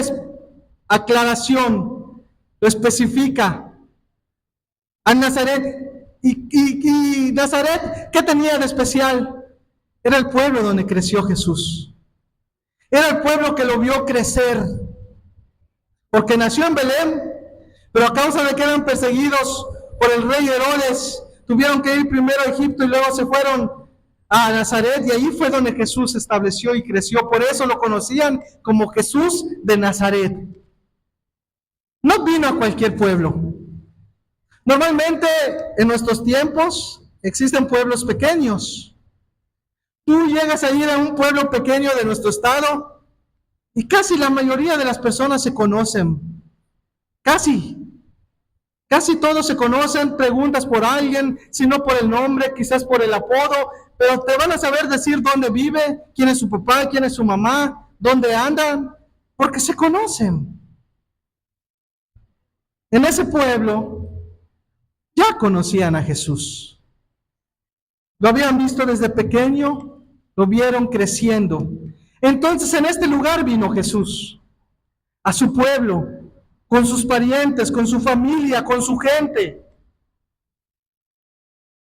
aclaración, lo especifica. A Nazaret. ¿Y Nazaret qué tenía de especial? Era el pueblo donde creció Jesús. Era el pueblo que lo vio crecer. Porque nació en Belén, pero a causa de que eran perseguidos por el rey Herodes, tuvieron que ir primero a Egipto y luego se fueron a Nazaret, y ahí fue donde Jesús se estableció y creció. Por eso lo conocían como Jesús de Nazaret. No vino a cualquier pueblo. Normalmente en nuestros tiempos existen pueblos pequeños. Tú llegas a ir a un pueblo pequeño de nuestro estado y casi la mayoría de las personas se conocen. Casi. Casi todos se conocen, preguntas por alguien, si no por el nombre, quizás por el apodo, pero te van a saber decir dónde vive, quién es su papá, quién es su mamá, dónde andan, porque se conocen. En ese pueblo ya conocían a Jesús. Lo habían visto desde pequeño, lo vieron creciendo. Entonces en este lugar vino Jesús, a su pueblo, con sus parientes, con su familia, con su gente.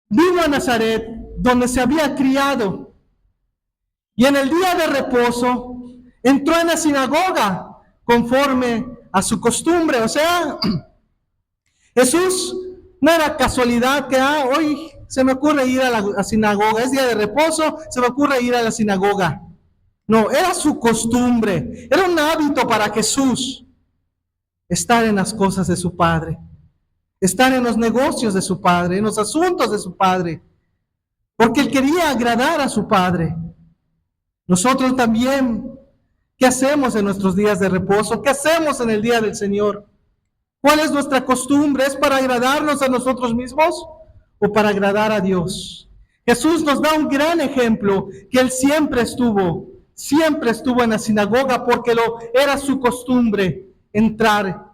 Vino a Nazaret, donde se había criado, y en el día de reposo entró en la sinagoga conforme a su costumbre. O sea, Jesús no era casualidad que hoy se me ocurre ir a la sinagoga, es día de reposo, se me ocurre ir a la sinagoga. No, era su costumbre, era un hábito para Jesús estar en las cosas de su Padre, estar en los negocios de su Padre, en los asuntos de su Padre, porque él quería agradar a su Padre. Nosotros también, ¿qué hacemos en nuestros días de reposo? ¿Qué hacemos en el día del Señor? ¿Cuál es nuestra costumbre? ¿Es para agradarnos a nosotros mismos o para agradar a Dios? Jesús nos da un gran ejemplo, que él siempre estuvo en la sinagoga porque era su costumbre entrar.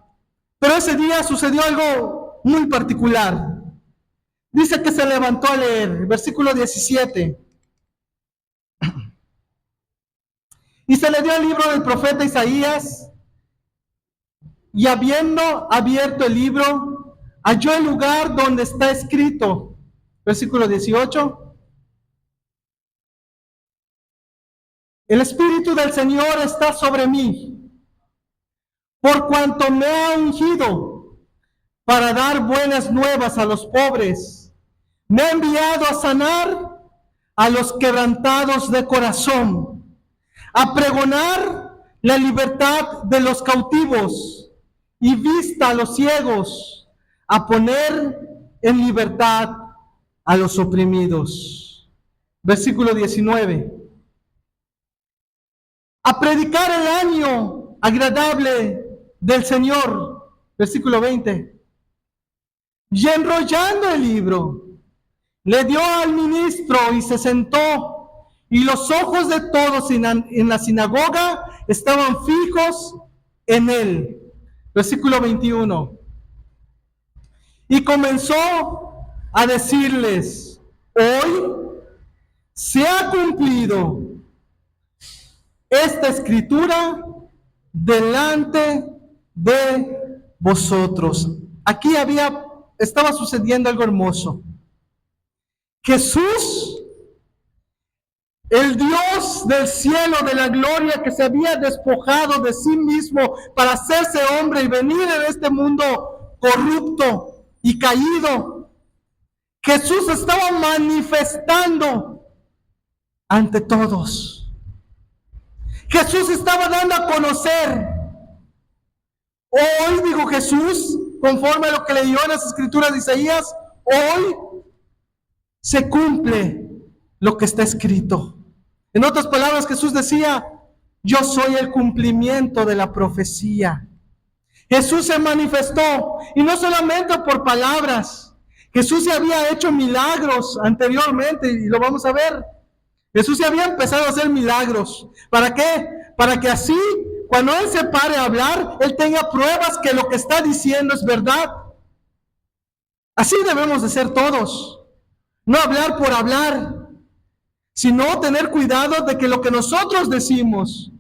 Pero ese día sucedió algo muy particular. Dice que se levantó a leer, versículo 17. Y se le dio el libro del profeta Isaías, y habiendo abierto el libro, halló el lugar donde está escrito, versículo 18. El Espíritu del Señor está sobre mí, por cuanto me ha ungido para dar buenas nuevas a los pobres. Me ha enviado a sanar a los quebrantados de corazón, a pregonar la libertad de los cautivos y vista a los ciegos, a poner en libertad a los oprimidos. Versículo 19. A predicar el año agradable del Señor. Versículo 20. Y enrollando el libro, le dio al ministro y se sentó, y los ojos de todos en la sinagoga estaban fijos en él. Versículo 21. Y comenzó a decirles: hoy se ha cumplido esta escritura delante de vosotros. Aquí estaba sucediendo algo hermoso. Jesús, el Dios del cielo, de la gloria, que se había despojado de sí mismo para hacerse hombre y venir en este mundo corrupto y caído, Jesús estaba manifestando ante todos. Jesús estaba dando a conocer. Hoy, dijo Jesús, conforme a lo que leyó en las escrituras de Isaías, hoy se cumple lo que está escrito. En otras palabras, Jesús decía: yo soy el cumplimiento de la profecía. Jesús se manifestó, y no solamente por palabras. Jesús ya había hecho milagros anteriormente, y lo vamos a ver. Jesús ya había empezado a hacer milagros. ¿Para qué? Para que así, cuando Él se pare a hablar, Él tenga pruebas que lo que está diciendo es verdad. Así debemos de ser todos. No hablar por hablar, sino tener cuidado de que lo que nosotros decimos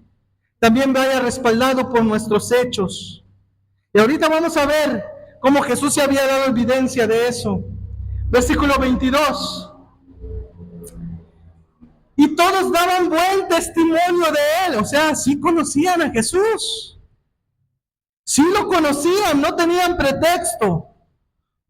también vaya respaldado por nuestros hechos. Y ahorita vamos a ver cómo Jesús se había dado evidencia de eso. Versículo 22. Y todos daban buen testimonio de él. O sea, sí conocían a Jesús. Sí lo conocían, no tenían pretexto.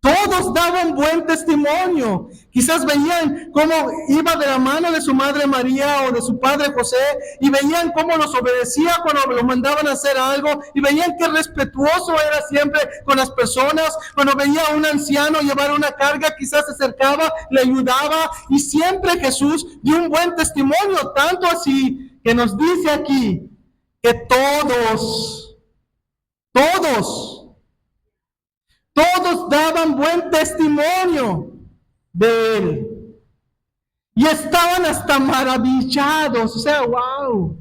Todos daban buen testimonio. Quizás veían cómo iba de la mano de su madre María o de su padre José, y veían cómo los obedecía cuando lo mandaban a hacer algo, y veían qué respetuoso era siempre con las personas. Cuando veía a un anciano llevar una carga, quizás se acercaba, le ayudaba, y siempre Jesús dio un buen testimonio, tanto así que nos dice aquí que todos Todos daban buen testimonio de él. Y estaban hasta maravillados. O sea, wow.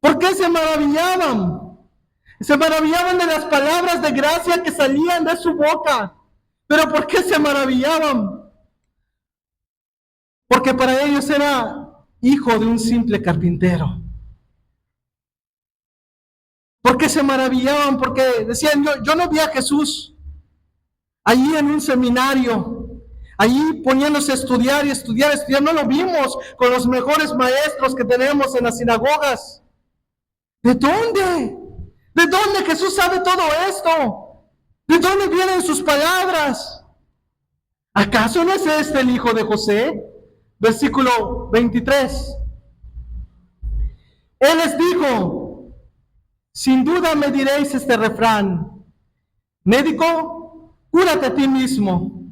¿Por qué se maravillaban? Se maravillaban de las palabras de gracia que salían de su boca. ¿Pero por qué se maravillaban? Porque para ellos era hijo de un simple carpintero. ¿Por qué se maravillaban? Porque decían, yo no vi a Jesús allí en un seminario, allí poniéndose a estudiar y estudiar, no lo vimos con los mejores maestros que tenemos en las sinagogas. ¿De dónde? ¿De dónde Jesús sabe todo esto? ¿De dónde vienen sus palabras? ¿Acaso no es este el hijo de José? Versículo 23. Él les dijo, sin duda me diréis este refrán, médico, cúrate a ti mismo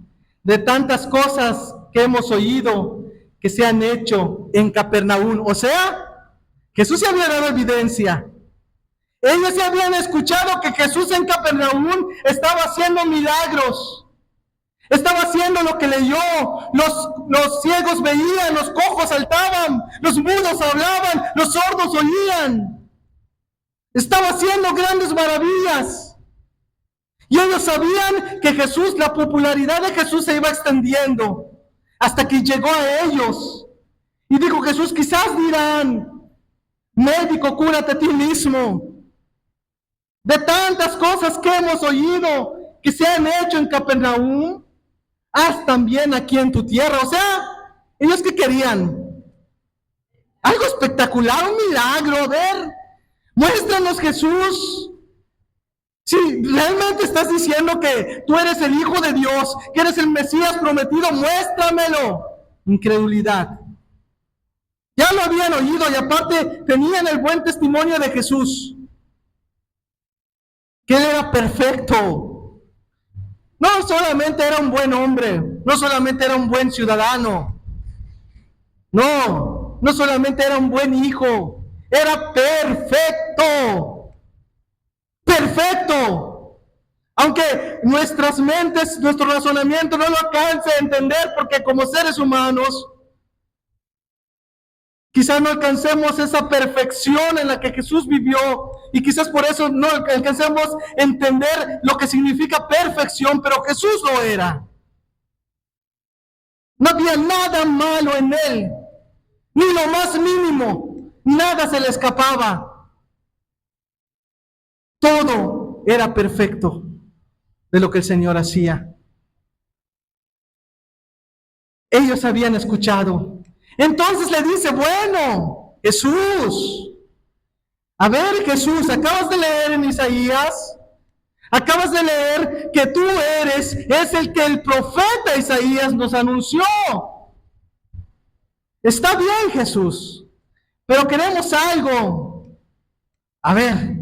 de tantas cosas que hemos oído que se han hecho en Capernaum. O sea, Jesús se había dado evidencia. Ellos se habían escuchado que Jesús en Capernaum estaba haciendo milagros. Estaba haciendo lo que leyó. Los ciegos veían, los cojos saltaban, los mudos hablaban, los sordos oían. Estaba haciendo grandes maravillas. Y ellos sabían que Jesús, la popularidad de Jesús se iba extendiendo hasta que llegó a ellos. Y dijo Jesús, quizás dirán, médico, cúrate a ti mismo. De tantas cosas que hemos oído que se han hecho en Capernaum, haz también aquí en tu tierra. O sea, ellos que querían algo espectacular, un milagro. A ver, muéstranos Jesús. Si realmente estás diciendo que tú eres el Hijo de Dios, que eres el Mesías prometido, muéstramelo. Incredulidad. Ya lo habían oído y aparte tenían el buen testimonio de Jesús, que él era perfecto. No solamente era un buen hombre, no solamente era un buen ciudadano, no solamente era un buen hijo, era perfecto, perfecto. Aunque nuestras mentes, nuestro razonamiento no lo alcance a entender, porque como seres humanos, quizás no alcancemos esa perfección en la que Jesús vivió y quizás por eso no alcancemos a entender lo que significa perfección, pero Jesús lo era. No había nada malo en él, ni lo más mínimo, nada se le escapaba. Todo era perfecto de lo que el Señor hacía. Ellos habían escuchado. Entonces le dice, bueno, Jesús, a ver Jesús, acabas de leer en Isaías, acabas de leer que tú es el que el profeta Isaías nos anunció. Está bien Jesús, pero queremos algo. A ver,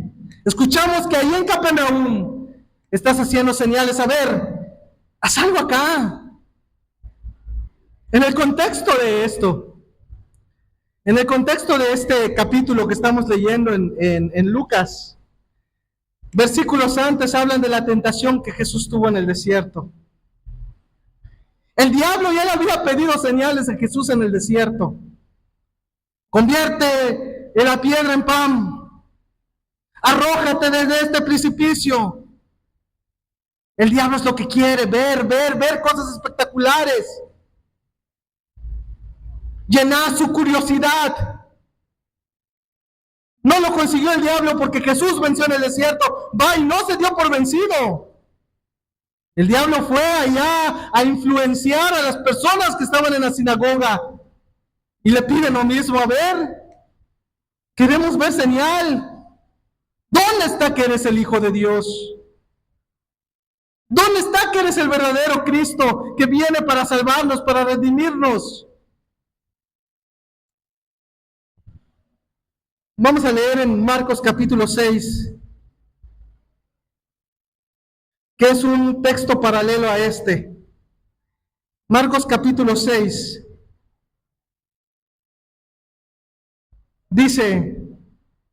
escuchamos que ahí en Capernaum estás haciendo señales. A ver, haz algo acá. En el contexto de esto, en el contexto de este capítulo que estamos leyendo en Lucas, versículos antes hablan de la tentación que Jesús tuvo en el desierto. El diablo ya le había pedido señales a Jesús en el desierto. Convierte la piedra en pan. Arrójate desde este precipicio. El diablo es lo que quiere, ver cosas espectaculares. Llenar su curiosidad. No lo consiguió el diablo porque Jesús venció en el desierto. Va y no se dio por vencido. El diablo fue allá a influenciar a las personas que estaban en la sinagoga. Y le piden lo mismo. A ver, queremos ver señal. ¿Dónde está que eres el Hijo de Dios? ¿Dónde está que eres el verdadero Cristo que viene para salvarnos, para redimirnos? Vamos a leer en Marcos capítulo 6, que es un texto paralelo a este. Marcos capítulo 6. Dice,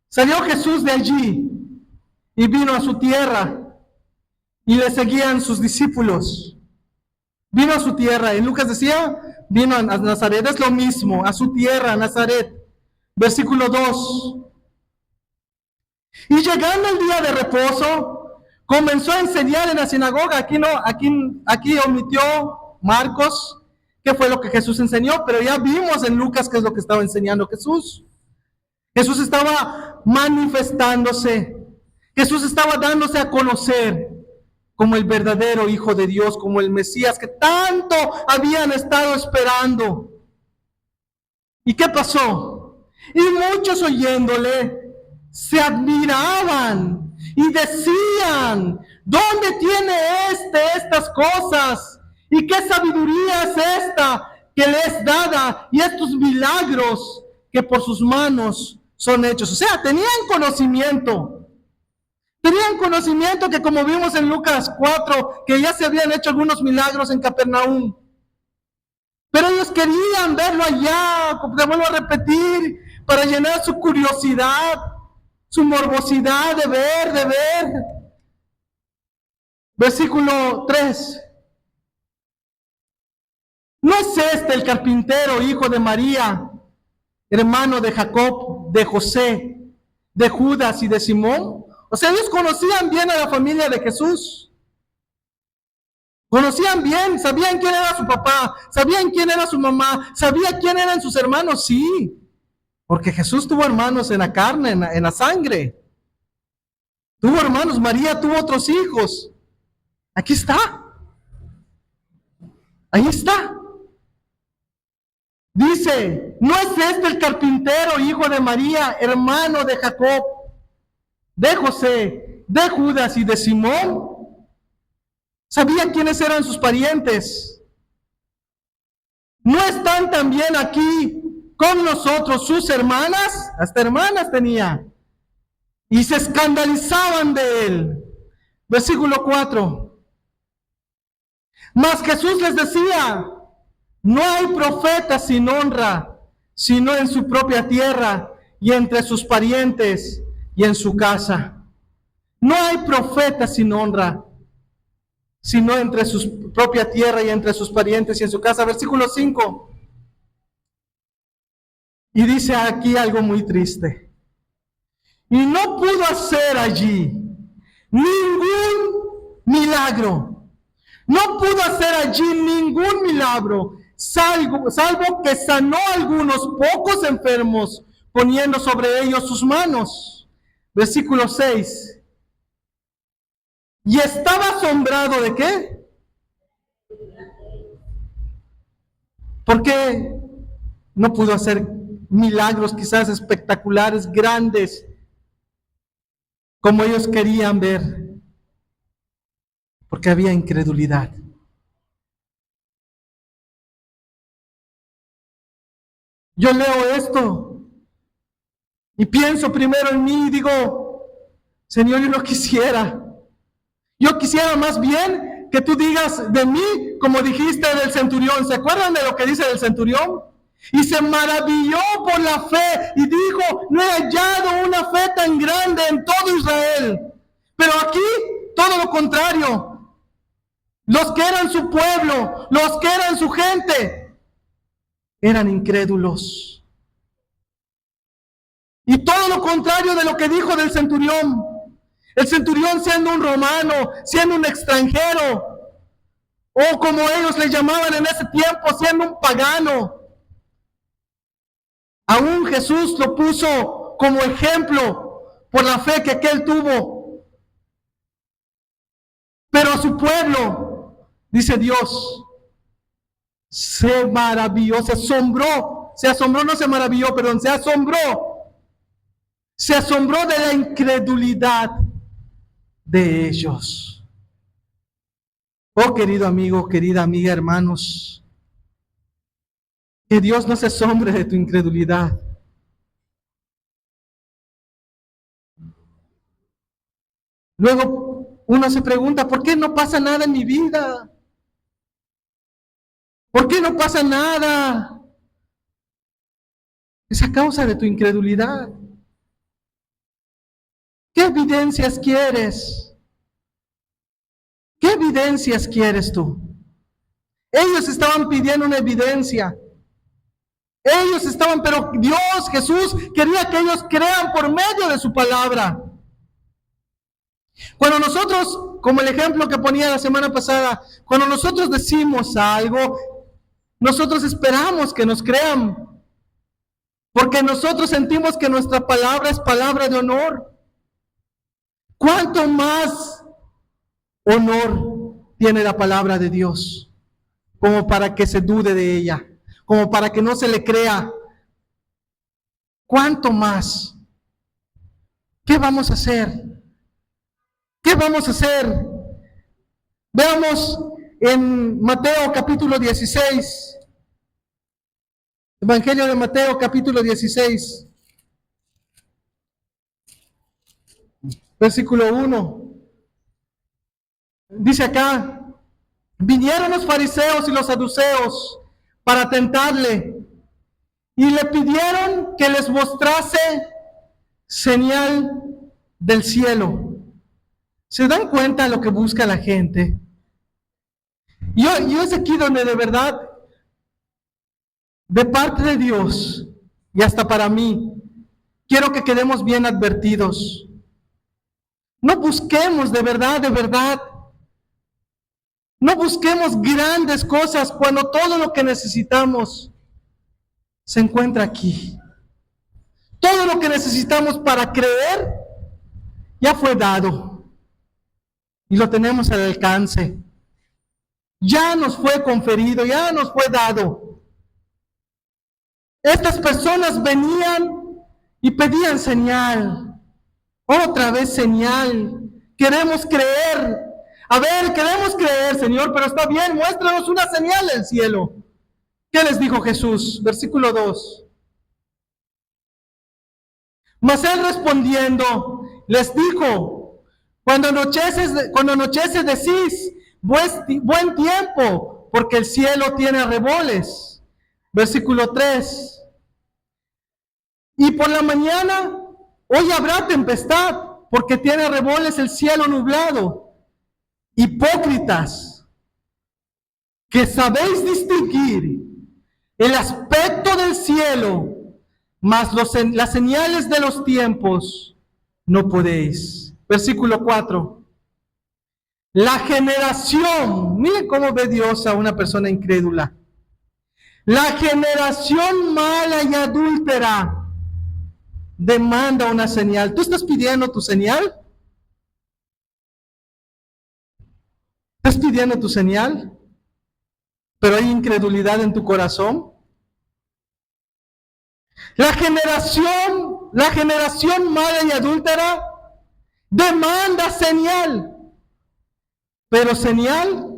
salió Jesús de allí y vino a su tierra, y le seguían sus discípulos. Vino a su tierra. En Lucas decía, vino a Nazaret. Es lo mismo, a su tierra, a Nazaret. Versículo 2. Y llegando el día de reposo, comenzó a enseñar en la sinagoga. Aquí omitió Marcos qué fue lo que Jesús enseñó, pero ya vimos en Lucas qué es lo que estaba enseñando Jesús. Jesús estaba manifestándose. Jesús estaba dándose a conocer como el verdadero Hijo de Dios, como el Mesías que tanto habían estado esperando. ¿Y qué pasó? Y muchos oyéndole se admiraban y decían, ¿dónde tiene estas cosas? ¿Y qué sabiduría es esta que le es dada? Y estos milagros que por sus manos son hechos. O sea, tenían conocimiento. Tenían conocimiento que, como vimos en Lucas 4, que ya se habían hecho algunos milagros en Capernaum. Pero ellos querían verlo allá, te vuelvo a repetir, para llenar su curiosidad, su morbosidad de ver. Versículo 3. ¿No es este el carpintero, hijo de María, hermano de Jacob, de José, de Judas y de Simón? O sea, ellos conocían bien a la familia de Jesús. Conocían bien, sabían quién era su papá, sabían quién era su mamá, sabían quién eran sus hermanos, sí. Porque Jesús tuvo hermanos en la carne, en la sangre. Tuvo hermanos, María tuvo otros hijos. Aquí está. Ahí está. Dice, ¿no es este el carpintero, hijo de María, hermano de Jacob, de José, de Judas y de Simón? Sabían quiénes eran sus parientes. ¿No están también aquí con nosotros sus hermanas? Hasta hermanas tenía. Y se escandalizaban de él. Versículo 4. Mas Jesús les decía, no hay profeta sin honra, sino en su propia tierra y entre sus parientes y en su casa. No hay profeta sin honra, sino entre su propia tierra y entre sus parientes y en su casa. Versículo 5. Y dice aquí algo muy triste. Y no pudo hacer allí ningún milagro. No pudo hacer allí ningún milagro, salvo que sanó a algunos pocos enfermos, poniendo sobre ellos sus manos. Versículo 6. Y estaba asombrado ¿de qué? Porque no pudo hacer milagros quizás espectaculares, grandes, como ellos querían ver, porque había incredulidad. Yo leo esto y pienso primero en mí y digo, Señor, yo no quisiera. Yo quisiera más bien que tú digas de mí, como dijiste del centurión. ¿Se acuerdan de lo que dice del centurión? Y se maravilló por la fe y dijo, no he hallado una fe tan grande en todo Israel. Pero aquí, todo lo contrario. Los que eran su pueblo, los que eran su gente, eran incrédulos. Y todo lo contrario de lo que dijo del centurión. El centurión siendo un romano, siendo un extranjero, o como ellos le llamaban en ese tiempo, siendo un pagano. Aún Jesús lo puso como ejemplo por la fe que aquel tuvo. Pero a su pueblo, dice Dios, se maravilló, se asombró, no se maravilló, perdón, se asombró de la incredulidad de ellos. Oh querido amigo, querida amiga, hermanos, que Dios no se asombre de tu incredulidad. Luego uno se pregunta, ¿por qué no pasa nada en mi vida? ¿Por qué no pasa nada? Es a causa de tu incredulidad. ¿Qué evidencias quieres? ¿Qué evidencias quieres tú? Ellos estaban pidiendo una evidencia. Ellos estaban, pero Dios, Jesús, quería que ellos crean por medio de su palabra. Cuando nosotros, como el ejemplo que ponía la semana pasada, cuando nosotros decimos algo, nosotros esperamos que nos crean, porque nosotros sentimos que nuestra palabra es palabra de honor. ¿Cuánto más honor tiene la palabra de Dios como para que se dude de ella, como para que no se le crea? ¿Cuánto más? ¿Qué vamos a hacer? ¿Qué vamos a hacer? Veamos en Mateo capítulo 16. Evangelio de Mateo capítulo 16. Versículo 1. Dice acá: vinieron los fariseos y los saduceos para tentarle y le pidieron que les mostrase señal del cielo. ¿Se dan cuenta de lo que busca la gente? Yo es aquí donde de verdad, de parte de Dios y hasta para mí, quiero que quedemos bien advertidos. No busquemos de verdad, no busquemos grandes cosas cuando todo lo que necesitamos se encuentra aquí. Todo lo que necesitamos para creer ya fue dado y lo tenemos al alcance. Ya nos fue conferido, ya nos fue dado. Estas personas venían y pedían señal. Otra vez señal. Queremos creer. A ver, queremos creer, Señor, pero está bien, muéstranos una señal del cielo. ¿Qué les dijo Jesús? Versículo 2. Mas él respondiendo, les dijo: cuando anochece decís, buen tiempo, porque el cielo tiene arreboles. Versículo 3. Y por la mañana, hoy habrá tempestad, porque tiene arreboles el cielo nublado. Hipócritas, que sabéis distinguir el aspecto del cielo, mas las señales de los tiempos no podéis. Versículo 4. La generación, miren cómo ve Dios a una persona incrédula. La generación mala y adúltera demanda una señal. ¿Tú estás pidiendo tu señal? ¿Estás pidiendo tu señal? ¿Pero hay incredulidad en tu corazón? La generación mala y adúltera demanda señal, pero señal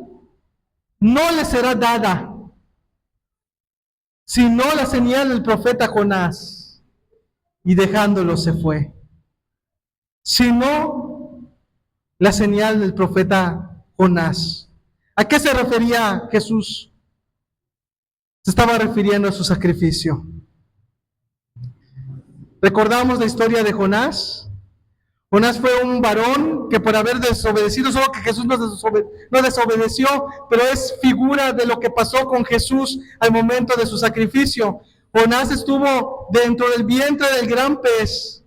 no le será dada, sino la señal del profeta Jonás, y dejándolo se fue. Sino la señal del profeta Jonás. ¿A qué se refería Jesús? Se estaba refiriendo a su sacrificio. ¿Recordamos la historia de Jonás? Jonás fue un varón que por haber desobedecido, solo que Jesús no desobedeció, pero es figura de lo que pasó con Jesús al momento de su sacrificio. Jonás estuvo dentro del vientre del gran pez,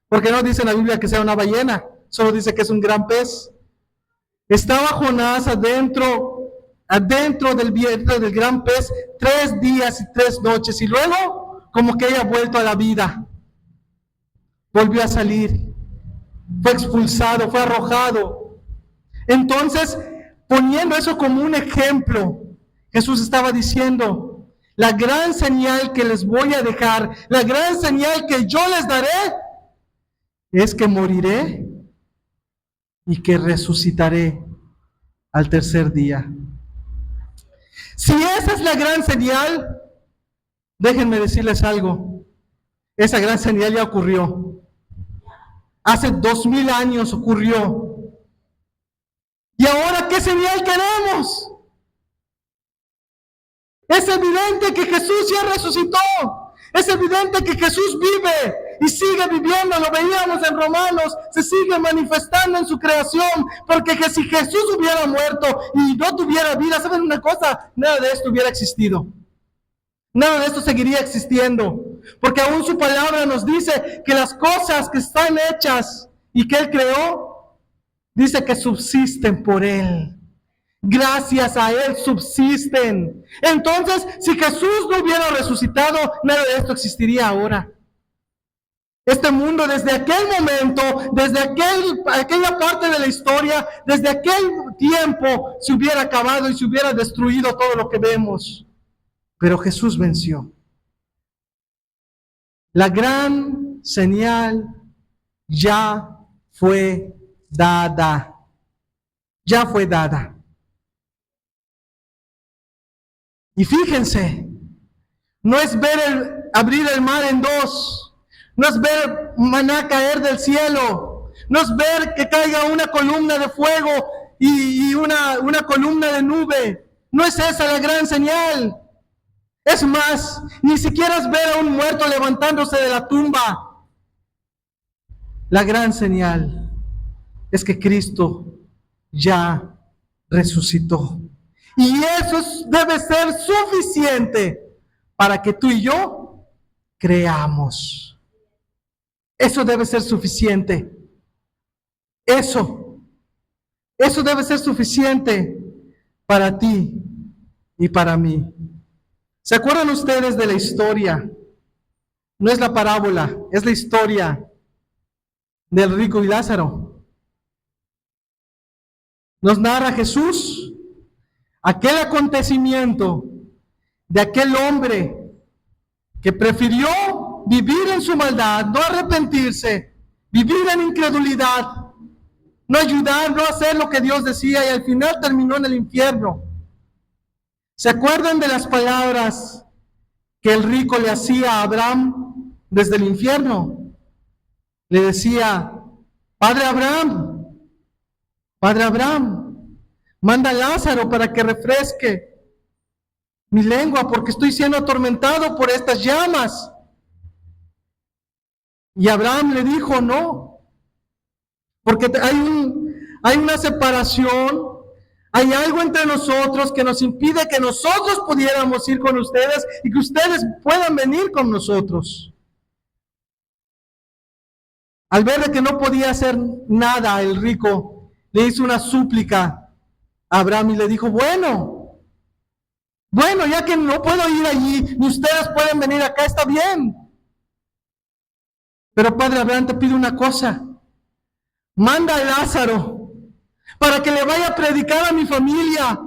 porque no dice en la Biblia que sea una ballena, solo dice que es un gran pez. Estaba Jonás adentro del vientre del gran pez 3 días y 3 noches, y luego como que haya vuelto a la vida. Volvió a salir, fue expulsado, fue arrojado. Entonces, poniendo eso como un ejemplo, Jesús estaba diciendo: la gran señal que les voy a dejar, la gran señal que yo les daré, es que moriré y que resucitaré al tercer día. Si esa es la gran señal, déjenme decirles algo. Esa gran señal ya ocurrió. Hace 2000 años ocurrió. ¿Y ahora qué señal queremos? Es evidente que Jesús ya resucitó. Es evidente que Jesús vive. y sigue viviendo, lo veíamos en Romanos, se sigue manifestando en su creación, porque que si Jesús hubiera muerto y no tuviera vida, ¿saben una cosa? Nada de esto hubiera existido. Nada de esto seguiría existiendo, porque aún su palabra nos dice que las cosas que están hechas y que Él creó, dice que subsisten por Él. Gracias a Él subsisten. Entonces, si Jesús no hubiera resucitado, nada de esto existiría ahora. Este mundo desde aquel momento, desde aquella parte de la historia, desde aquel tiempo, se hubiera acabado y se hubiera destruido todo lo que vemos. Pero Jesús venció. La gran señal ya fue dada. Ya fue dada. Y fíjense, no es ver abrir el mar en dos, no es ver maná caer del cielo, no es ver que caiga una columna de fuego y una columna de nube. No es esa la gran señal. Es más, ni siquiera es ver a un muerto levantándose de la tumba. La gran señal es que Cristo ya resucitó. Y eso debe ser suficiente para que tú y yo creamos. Eso debe ser suficiente. Eso debe ser suficiente para ti y para mí. ¿Se acuerdan ustedes de la historia? No es la parábola, es la historia del rico y Lázaro. Nos narra Jesús aquel acontecimiento de aquel hombre que prefirió vivir en su maldad, no arrepentirse, vivir en incredulidad, no ayudar, no hacer lo que Dios decía, y al final terminó en el infierno. ¿Se acuerdan de las palabras que el rico le hacía a Abraham desde el infierno? Le decía: Padre Abraham, manda a Lázaro para que refresque mi lengua, porque estoy siendo atormentado por estas llamas. Y Abraham le dijo: no, porque hay una separación, hay algo entre nosotros que nos impide que nosotros pudiéramos ir con ustedes y que ustedes puedan venir con nosotros. Al ver de que no podía hacer nada, el rico le hizo una súplica a Abraham y le dijo: bueno, ya que no puedo ir allí, ni ustedes pueden venir acá, está bien. Pero Padre Abraham, te pido una cosa: manda a Lázaro para que le vaya a predicar a mi familia,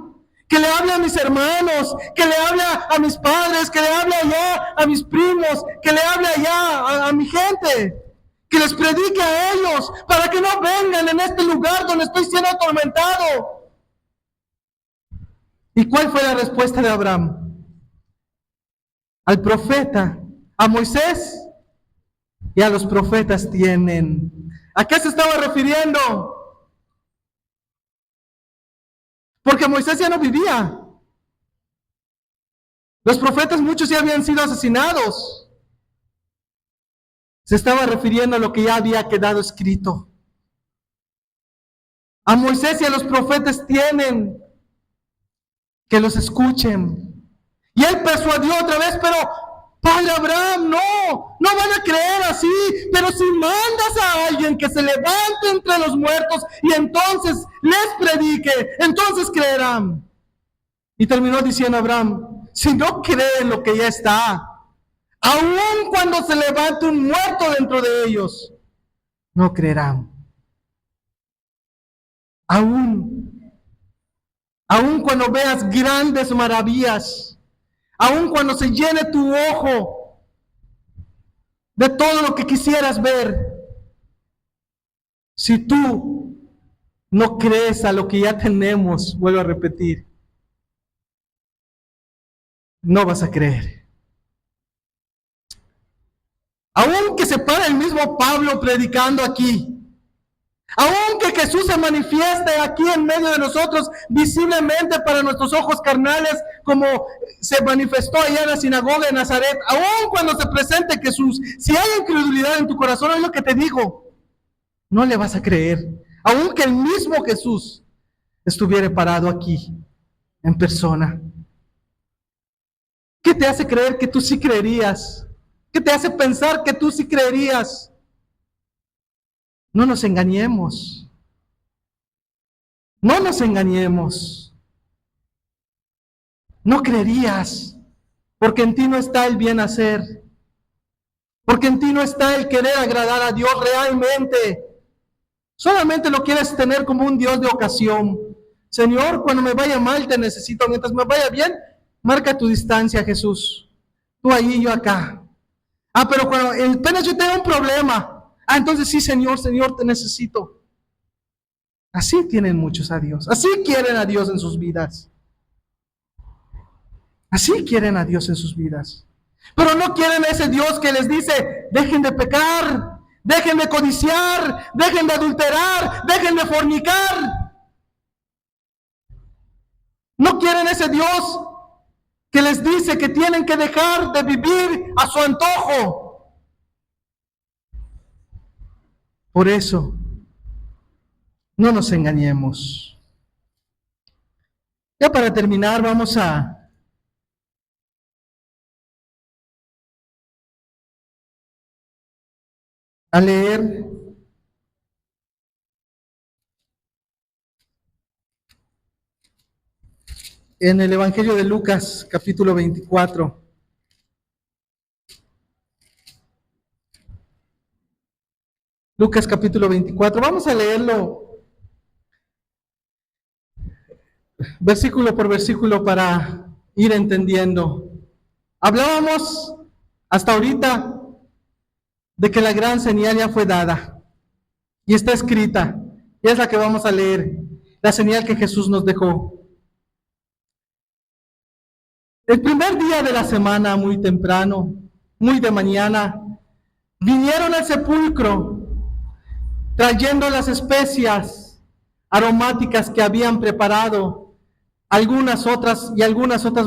que le hable a mis hermanos, que le hable a mis padres, que le hable allá a mis primos, que le hable allá a mi gente, que les predique a ellos, para que no vengan en este lugar donde estoy siendo atormentado. ¿Y cuál fue la respuesta de Abraham? Al profeta, a Moisés y a los profetas tienen. ¿A qué se estaba refiriendo? Porque Moisés ya no vivía. Los profetas, muchos ya habían sido asesinados. Se estaba refiriendo a lo que ya había quedado escrito. A Moisés y a los profetas tienen, que los escuchen. Y él persuadió otra vez: pero Padre Abraham, no van a creer así, pero si mandas a alguien que se levante entre los muertos y entonces les predique, entonces creerán. Y terminó diciendo Abraham: si no creen lo que ya está, aun cuando se levante un muerto dentro de ellos, no creerán. Aún cuando veas grandes maravillas, aun cuando se llene tu ojo de todo lo que quisieras ver, si tú no crees a lo que ya tenemos, vuelvo a repetir, no vas a creer. Aún que se para el mismo Pablo predicando aquí, Aunque Jesús se manifieste aquí en medio de nosotros visiblemente para nuestros ojos carnales, como se manifestó allá en la sinagoga de Nazaret, aun cuando se presente Jesús, si hay incredulidad en tu corazón, es lo que te digo, no le vas a creer. Aunque el mismo Jesús estuviera parado aquí en persona. ¿Qué te hace creer que tú sí creerías? ¿Qué te hace pensar que tú sí creerías? No nos engañemos. No nos engañemos. No creerías, porque en ti no está el bien hacer, porque en ti no está el querer agradar a Dios realmente. Solamente lo quieres tener como un Dios de ocasión. Señor, cuando me vaya mal te necesito, mientras me vaya bien, marca tu distancia, Jesús. Tú allí, yo acá. Pero cuando apenas yo tengo un problema, entonces sí, Señor, Señor, te necesito. Así tienen muchos a Dios, así quieren a Dios en sus vidas. Así quieren a Dios en sus vidas. Pero no quieren a ese Dios que les dice, dejen de pecar, dejen de codiciar, dejen de adulterar, dejen de fornicar. No quieren ese Dios que les dice que tienen que dejar de vivir a su antojo. Por eso, no nos engañemos. Ya para terminar, vamos a leer en el Evangelio de Lucas, capítulo 24. Lucas, capítulo 24. Vamos a leerlo versículo por versículo para ir entendiendo. Hablábamos hasta ahorita de que la gran señal ya fue dada y está escrita, y es la que vamos a leer, la señal que Jesús nos dejó. El primer día de la semana, muy temprano, muy de mañana, vinieron al sepulcro trayendo las especias aromáticas que habían preparado algunas otras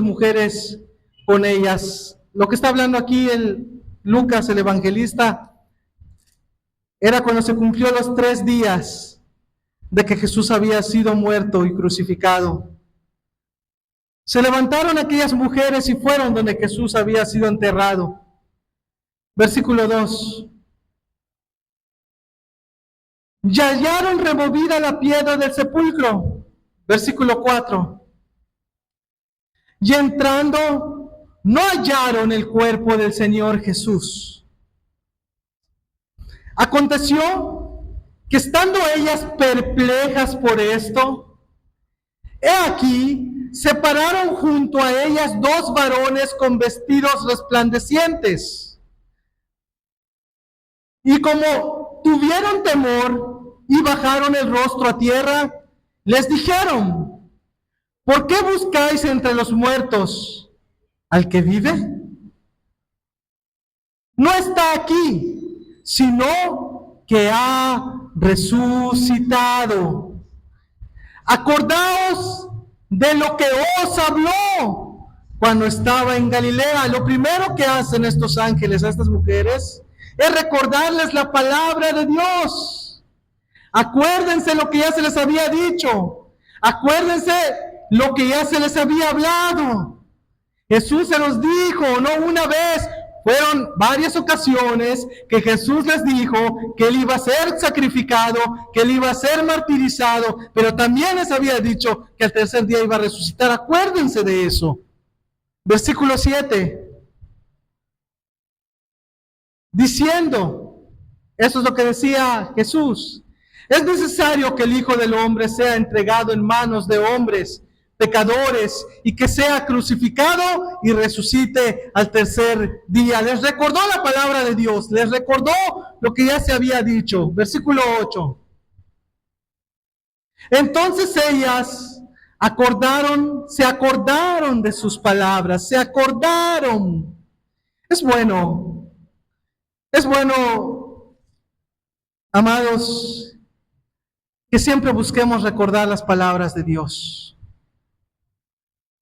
mujeres con ellas. Lo que está hablando aquí Lucas, el evangelista, era cuando se cumplió los 3 días de que Jesús había sido muerto y crucificado. Se levantaron aquellas mujeres y fueron donde Jesús había sido enterrado. Versículo 2. Y hallaron removida la piedra del sepulcro. Versículo 4. Y entrando, no hallaron el cuerpo del Señor Jesús. Aconteció que estando ellas perplejas por esto, he aquí, se pararon junto a ellas 2 varones con vestidos resplandecientes. Y como tuvieron temor y bajaron el rostro a tierra, les dijeron, ¿por qué buscáis entre los muertos al que vive? No está aquí, sino que ha resucitado. Acordaos de lo que os habló cuando estaba en Galilea. Lo primero que hacen estos ángeles a estas mujeres es recordarles la palabra de Dios. Acuérdense lo que ya se les había dicho. Acuérdense lo que ya se les había hablado. Jesús se los dijo, no una vez, fueron varias ocasiones que Jesús les dijo que Él iba a ser sacrificado, que Él iba a ser martirizado, pero también les había dicho que al tercer día iba a resucitar. Acuérdense de eso. Versículo 7. Diciendo, eso es lo que decía Jesús, es necesario que el Hijo del Hombre sea entregado en manos de hombres pecadores y que sea crucificado y resucite al tercer día. Les recordó la palabra de Dios, les recordó lo que ya se había dicho. Versículo 8. Entonces ellas se acordaron de sus palabras, se acordaron. Es bueno, amados, que siempre busquemos recordar las palabras de Dios.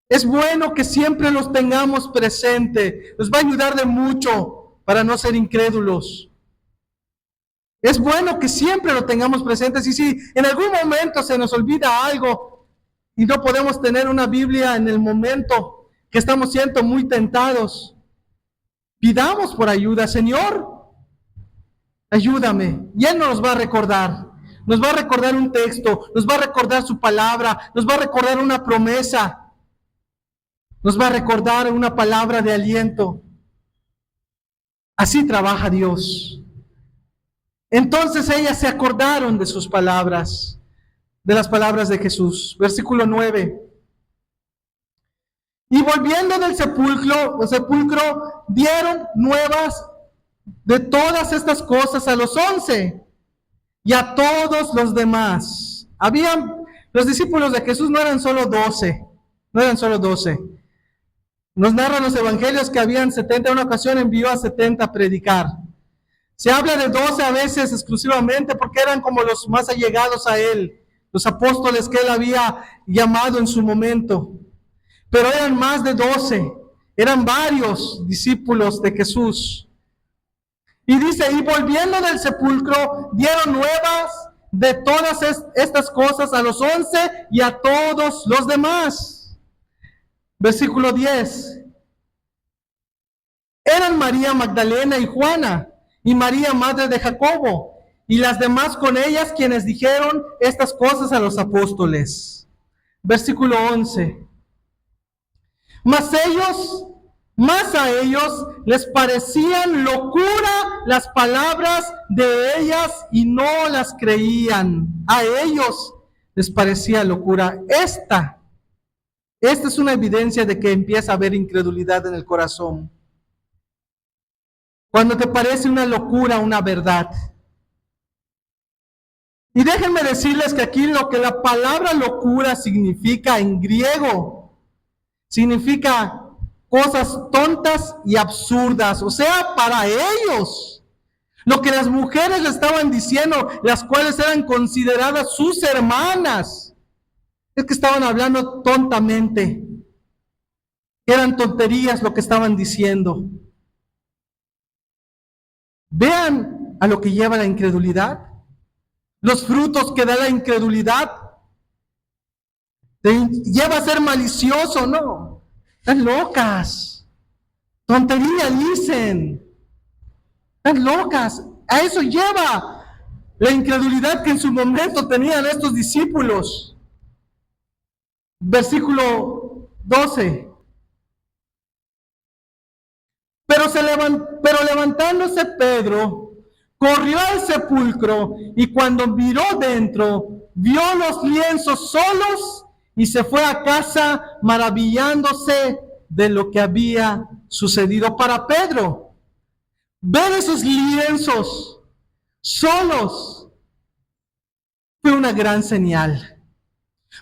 Es bueno que siempre los tengamos presente. Nos va a ayudar de mucho para no ser incrédulos. Es bueno que siempre lo tengamos presente. Y si en algún momento se nos olvida algo y no podemos tener una Biblia en el momento que estamos siendo muy tentados, pidamos por ayuda. Señor, ayúdame. Y Él nos va a recordar. Nos va a recordar un texto, nos va a recordar su palabra, nos va a recordar una promesa. Nos va a recordar una palabra de aliento. Así trabaja Dios. Entonces ellas se acordaron de sus palabras, de las palabras de Jesús. Versículo 9. Y volviendo del sepulcro, dieron nuevas de todas estas cosas a los 11 y a todos los demás. Los discípulos de Jesús no eran solo 12, no eran solo 12. Nos narran los evangelios que habían 70, en una ocasión envió a 70 a predicar. Se habla de 12 a veces exclusivamente porque eran como los más allegados a Él, los apóstoles que Él había llamado en su momento. Pero eran más de 12, eran varios discípulos de Jesús. Y dice, y volviendo del sepulcro, dieron nuevas de todas estas cosas a los 11 y a todos los demás. Versículo 10. Eran María Magdalena y Juana, y María, madre de Jacobo, y las demás con ellas quienes dijeron estas cosas a los apóstoles. Versículo 11. Mas a ellos les parecían locura las palabras de ellas y no las creían. A ellos les parecía locura. Esta es una evidencia de que empieza a haber incredulidad en el corazón. Cuando te parece una locura, una verdad. Y déjenme decirles que aquí lo que la palabra locura significa en griego, significa cosas tontas y absurdas. O sea, para ellos, lo que las mujeres le estaban diciendo, las cuales eran consideradas sus hermanas, es que estaban hablando tontamente. Eran tonterías lo que estaban diciendo. Vean a lo que lleva la incredulidad. Los frutos que da la incredulidad. Te lleva a ser malicioso, ¿no? Están locas. Tontería dicen. Están locas. A eso lleva la incredulidad que en su momento tenían estos discípulos. Versículo 12. Pero levantándose Pedro, corrió al sepulcro y cuando miró dentro, vio los lienzos solos y se fue a casa maravillándose de lo que había sucedido. Para Pedro, ver esos lienzos solos fue una gran señal.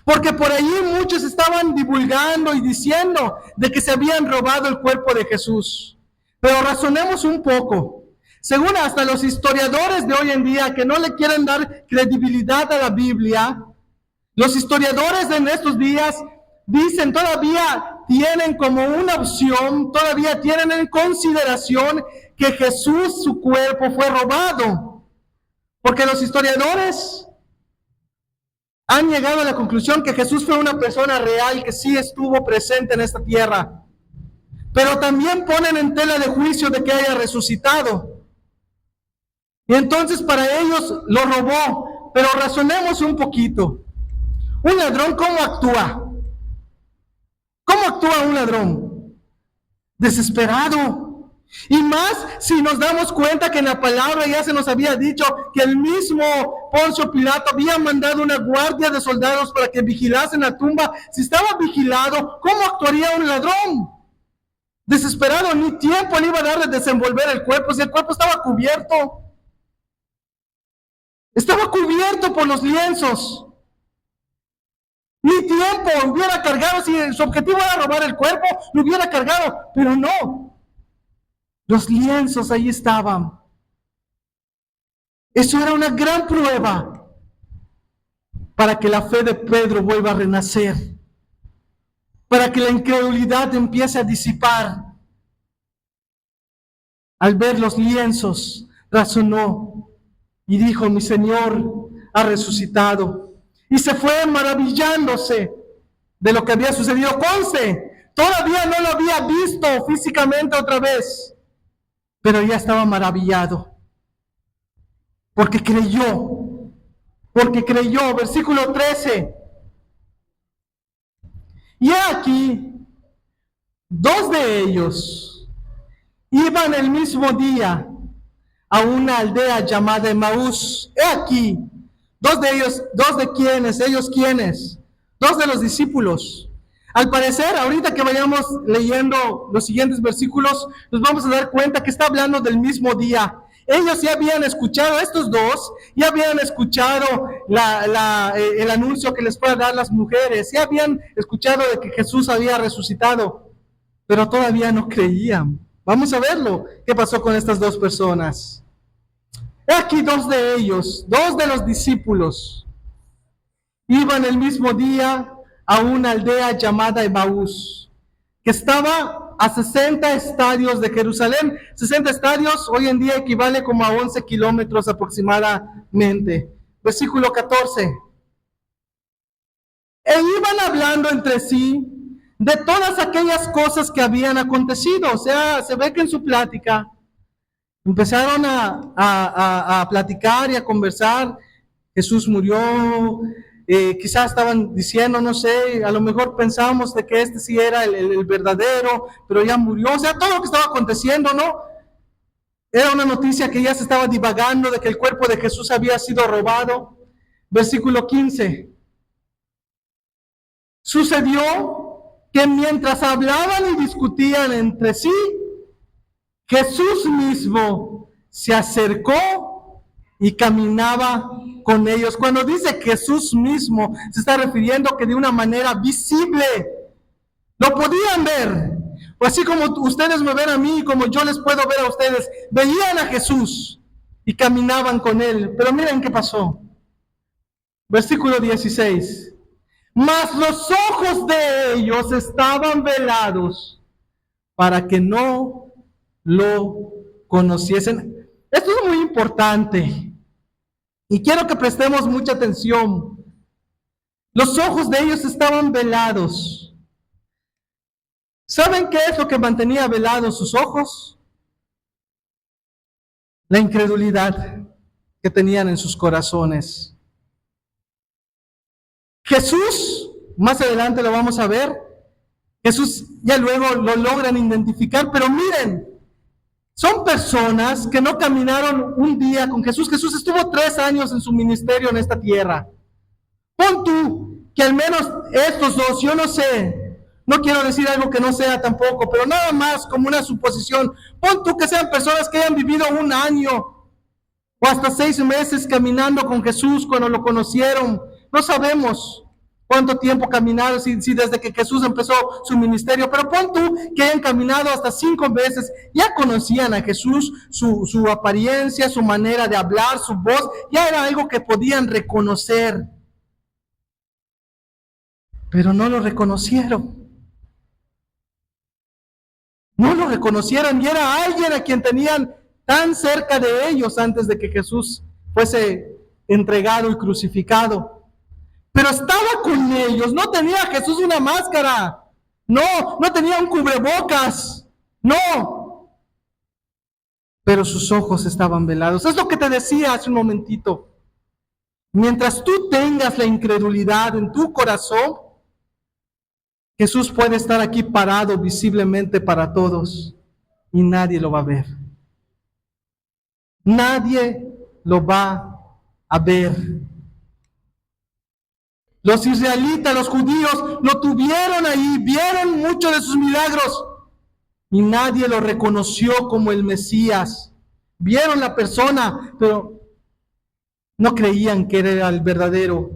Porque por allí muchos estaban divulgando y diciendo de que se habían robado el cuerpo de Jesús. Pero razonemos un poco. Según hasta los historiadores de hoy en día que no le quieren dar credibilidad a la Biblia, los historiadores en estos días dicen, todavía tienen como una opción, todavía tienen en consideración que Jesús, su cuerpo, fue robado. Porque los historiadores han llegado a la conclusión que Jesús fue una persona real que sí estuvo presente en esta tierra. Pero también ponen en tela de juicio de que haya resucitado. Y entonces para ellos lo robó. Pero razonemos un poquito. Un ladrón, ¿cómo actúa? ¿Cómo actúa un ladrón? Desesperado. Y más si nos damos cuenta que en la palabra ya se nos había dicho que el mismo Poncio Pilato había mandado una guardia de soldados para que vigilasen la tumba. Si estaba vigilado, ¿cómo actuaría un ladrón? Desesperado, ni tiempo le iba a dar de desenvolver el cuerpo, si el cuerpo estaba cubierto. Estaba cubierto por los lienzos. Ni tiempo hubiera cargado, si su objetivo era robar el cuerpo, lo hubiera cargado, pero no. Los lienzos ahí estaban. Eso era una gran prueba. para que la fe de Pedro vuelva a renacer, para que la incredulidad empiece a disipar. Al ver los lienzos, razonó y dijo: mi Señor ha resucitado. Y se fue maravillándose de lo que había sucedido. Conste, todavía no lo había visto físicamente otra vez, pero ya estaba maravillado, porque creyó, versículo 13. Y aquí, dos de ellos iban el mismo día a una aldea llamada Emaús. He aquí, dos de ellos, ¿quiénes? Dos de los discípulos. Al parecer, ahorita que vayamos leyendo los siguientes versículos, nos vamos a dar cuenta que está hablando del mismo día. Ellos ya habían escuchado, estos dos, ya habían escuchado el anuncio que les puedan dar las mujeres, ya habían escuchado de que Jesús había resucitado, pero todavía no creían. Vamos a verlo, qué pasó con estas dos personas. Aquí dos de ellos, dos de los discípulos, iban el mismo día a una aldea llamada Emaús, que estaba a 60 estadios de Jerusalén. 60 estadios hoy en día equivale como a 11 kilómetros aproximadamente. Versículo 14. E iban hablando entre sí de todas aquellas cosas que habían acontecido. O sea, se ve que en su plática empezaron a platicar y a conversar. Jesús murió, quizás estaban diciendo, no sé, a lo mejor pensábamos de que este sí era el verdadero, pero ya murió. O sea, todo lo que estaba aconteciendo, ¿no? Era una noticia que ya se estaba divagando de que el cuerpo de Jesús había sido robado. Versículo 15. Sucedió que mientras hablaban y discutían entre sí, Jesús mismo se acercó y caminaba con ellos. Cuando dice Jesús mismo, se está refiriendo que de una manera visible lo podían ver. O así como ustedes me ven a mí, como yo les puedo ver a ustedes, veían a Jesús y caminaban con él. Pero miren qué pasó. Versículo 16. Mas los ojos de ellos estaban velados para que no lo conociesen. Esto es muy importante y quiero que prestemos mucha atención. Los ojos de ellos estaban velados. ¿Saben qué es lo que mantenía velados sus ojos? La incredulidad que tenían en sus corazones. Jesús, más adelante lo vamos a ver, Jesús ya luego lo logran identificar, pero miren, son personas que no caminaron un día con Jesús. Jesús estuvo 3 años en su ministerio en esta tierra. Pon tú que al menos estos dos, yo no sé, no quiero decir algo que no sea tampoco, pero nada más como una suposición. Pon tú que sean personas que hayan vivido 1 año o hasta 6 meses caminando con Jesús cuando lo conocieron. No sabemos cuánto tiempo caminaron, si desde que Jesús empezó su ministerio, pero pon tú que hayan caminado hasta 5 meses, ya conocían a Jesús, su apariencia, su manera de hablar, su voz, ya era algo que podían reconocer. Pero no lo reconocieron. No lo reconocieron y era alguien a quien tenían tan cerca de ellos antes de que Jesús fuese entregado y crucificado. Pero estaba con ellos, no tenía Jesús una máscara, no tenía un cubrebocas, no. Pero sus ojos estaban velados. Es lo que te decía hace un momentito. Mientras tú tengas la incredulidad en tu corazón, Jesús puede estar aquí parado visiblemente para todos y nadie lo va a ver. Nadie lo va a ver. Los israelitas, los judíos, lo tuvieron ahí, vieron muchos de sus milagros y nadie lo reconoció como el Mesías. Vieron la persona, pero no creían que era el verdadero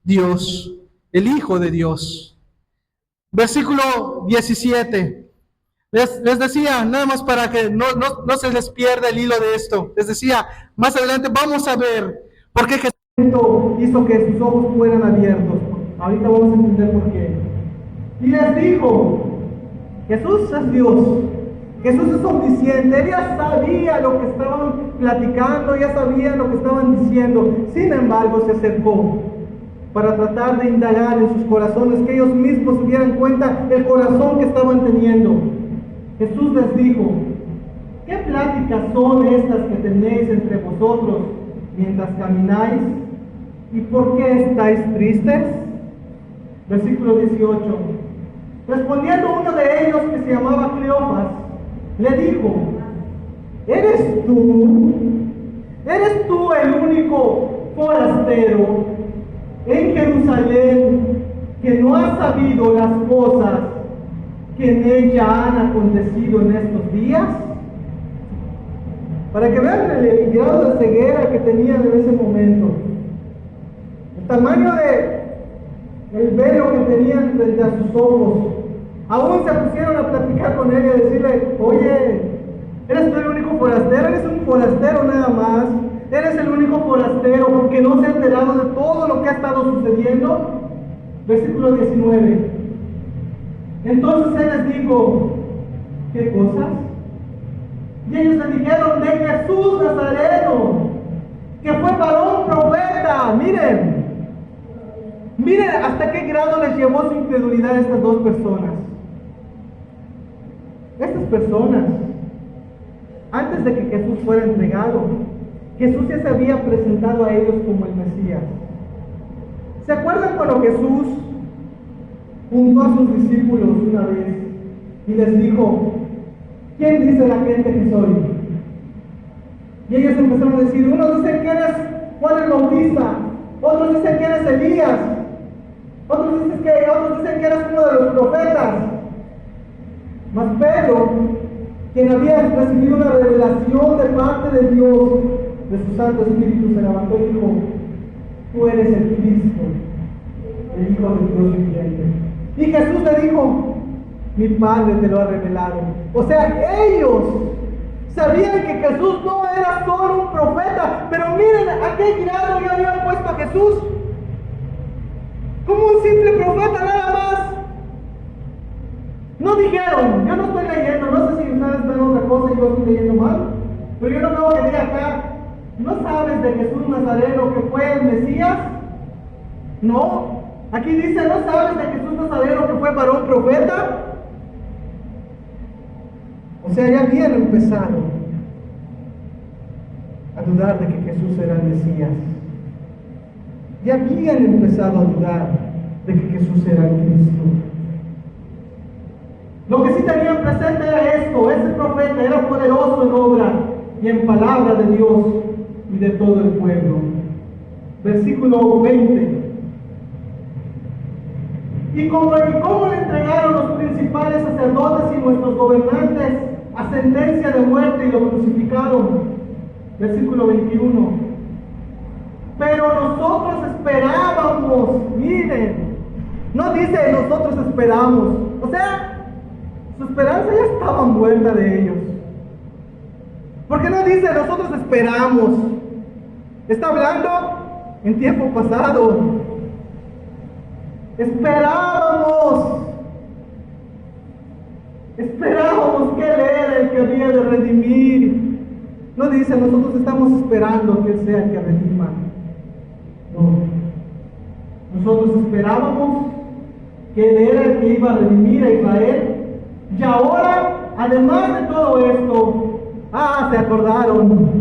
Dios, el Hijo de Dios. Versículo 17. Les decía, nada más para que no se les pierda el hilo de esto. Les decía, más adelante vamos a ver por qué Jesús hizo que sus ojos fueran abiertos. Ahorita vamos a entender por qué. Y les dijo, Jesús es Dios, Jesús es omnisciente, Él ya sabía lo que estaban platicando, ya sabía lo que estaban diciendo. Sin embargo, se acercó para tratar de indagar en sus corazones, que ellos mismos se dieran cuenta del corazón que estaban teniendo. Jesús les dijo, ¿qué pláticas son estas que tenéis entre vosotros mientras camináis? ¿Y por qué estáis tristes? Versículo 18. Respondiendo uno de ellos, que se llamaba Cleofas, le dijo, ¿Eres tú el único forastero en Jerusalén que no ha sabido las cosas que en ella han acontecido en estos días? Para que vean el grado de ceguera que tenían en ese momento, el tamaño del velo que tenían frente a sus ojos. Aún se pusieron a platicar con él y a decirle, oye, ¿eres tú el único forastero? ¿Eres un forastero nada más? ¿Eres el único forastero que no se ha enterado de todo lo que ha estado sucediendo? Versículo 19. Entonces él les dijo, ¿qué cosas? Y ellos le dijeron, de Jesús Nazareno, que fue varón profeta. Miren hasta qué grado les llevó su incredulidad a estas dos personas. Estas personas, antes de que Jesús fuera entregado, Jesús ya se había presentado a ellos como el Mesías. ¿Se acuerdan cuando Jesús juntó a sus discípulos una vez y les dijo, ¿quién dice la gente que soy? Y ellos empezaron a decir, unos dicen que eres Juan el Bautista, otros dicen que eres Elías, otros dicen que eres uno de los profetas. Mas Pedro, quien había recibido una revelación de parte de Dios, de su Santo Espíritu, se levantó y dijo, tú eres el Cristo, el Hijo de Dios viviente. Y Jesús le dijo, mi Padre te lo ha revelado. O sea, ellos sabían que Jesús no era solo un profeta, pero miren a qué grado ya habían puesto a Jesús, como un simple profeta nada más. No dijeron, yo no estoy leyendo, no sé si ustedes ven otra cosa y yo estoy leyendo mal, pero yo no veo que diga acá, ¿no sabes de Jesús Nazareno que fue el Mesías? No, aquí dice, ¿no sabes de Jesús Nazareno que fue varón profeta? O sea, ya habían empezado a dudar de que Jesús era el Mesías. Ya habían empezado a dudar de que Jesús era el Cristo. Lo que sí tenían presente era esto: ese profeta era poderoso en obra y en palabra de Dios y de todo el pueblo. Versículo 20. Y como le entregaron los principales sacerdotes y nuestros gobernantes a sentencia de muerte y lo crucificaron. Versículo 21. Pero nosotros esperábamos, miren, no dice nosotros esperamos, o sea, su esperanza ya estaba muerta de ellos. Porque no dice nosotros esperamos, está hablando en tiempo pasado. Esperábamos que Él era el que había de redimir. No dice nosotros estamos esperando que Él sea el que redima. No. Nosotros esperábamos que Él era el que iba a redimir a Israel. Y ahora, además de todo esto, se acordaron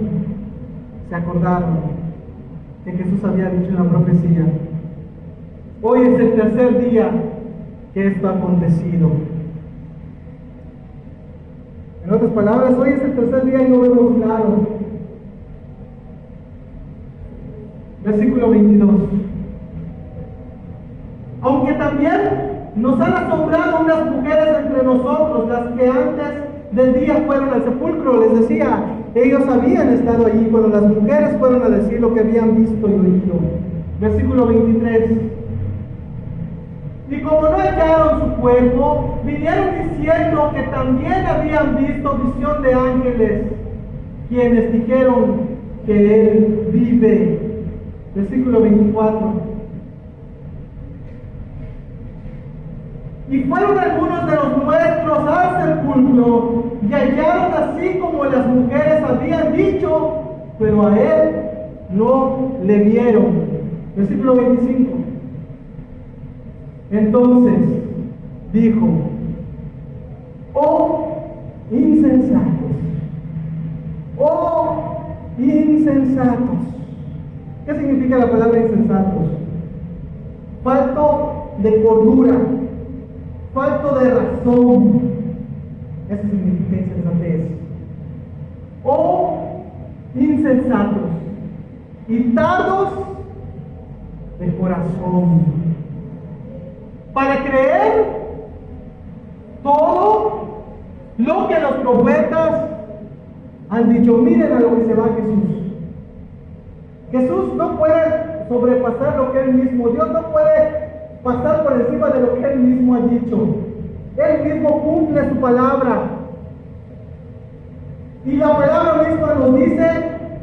que Jesús había dicho en la profecía: hoy es el tercer día que esto ha acontecido. En otras palabras, hoy es el tercer día y no vemos claro. Versículo 22. Aunque también nos han asombrado unas mujeres entre nosotros, las que antes del día fueron al sepulcro. Les decía, ellos habían estado allí cuando las mujeres fueron a decir lo que habían visto y oído. Versículo 23. Y como no hallaron su cuerpo, vinieron diciendo que también habían visto visión de ángeles, quienes dijeron que Él vive. Versículo 24. Y fueron algunos de los nuestros al sepulcro y hallaron así como las mujeres habían dicho, pero a él no le vieron. Versículo 25. Entonces dijo: oh insensatos, oh insensatos. ¿Qué significa la palabra insensatos? Falto de cordura, falto de razón. Eso significa insensatez. Oh insensatos y tardos de corazón, para creer todo lo que los profetas han dicho. Miren a lo que se va Jesús. Jesús no puede sobrepasar lo que Él mismo, Dios no puede pasar por encima de lo que Él mismo ha dicho. Él mismo cumple su palabra. Y la palabra misma nos dice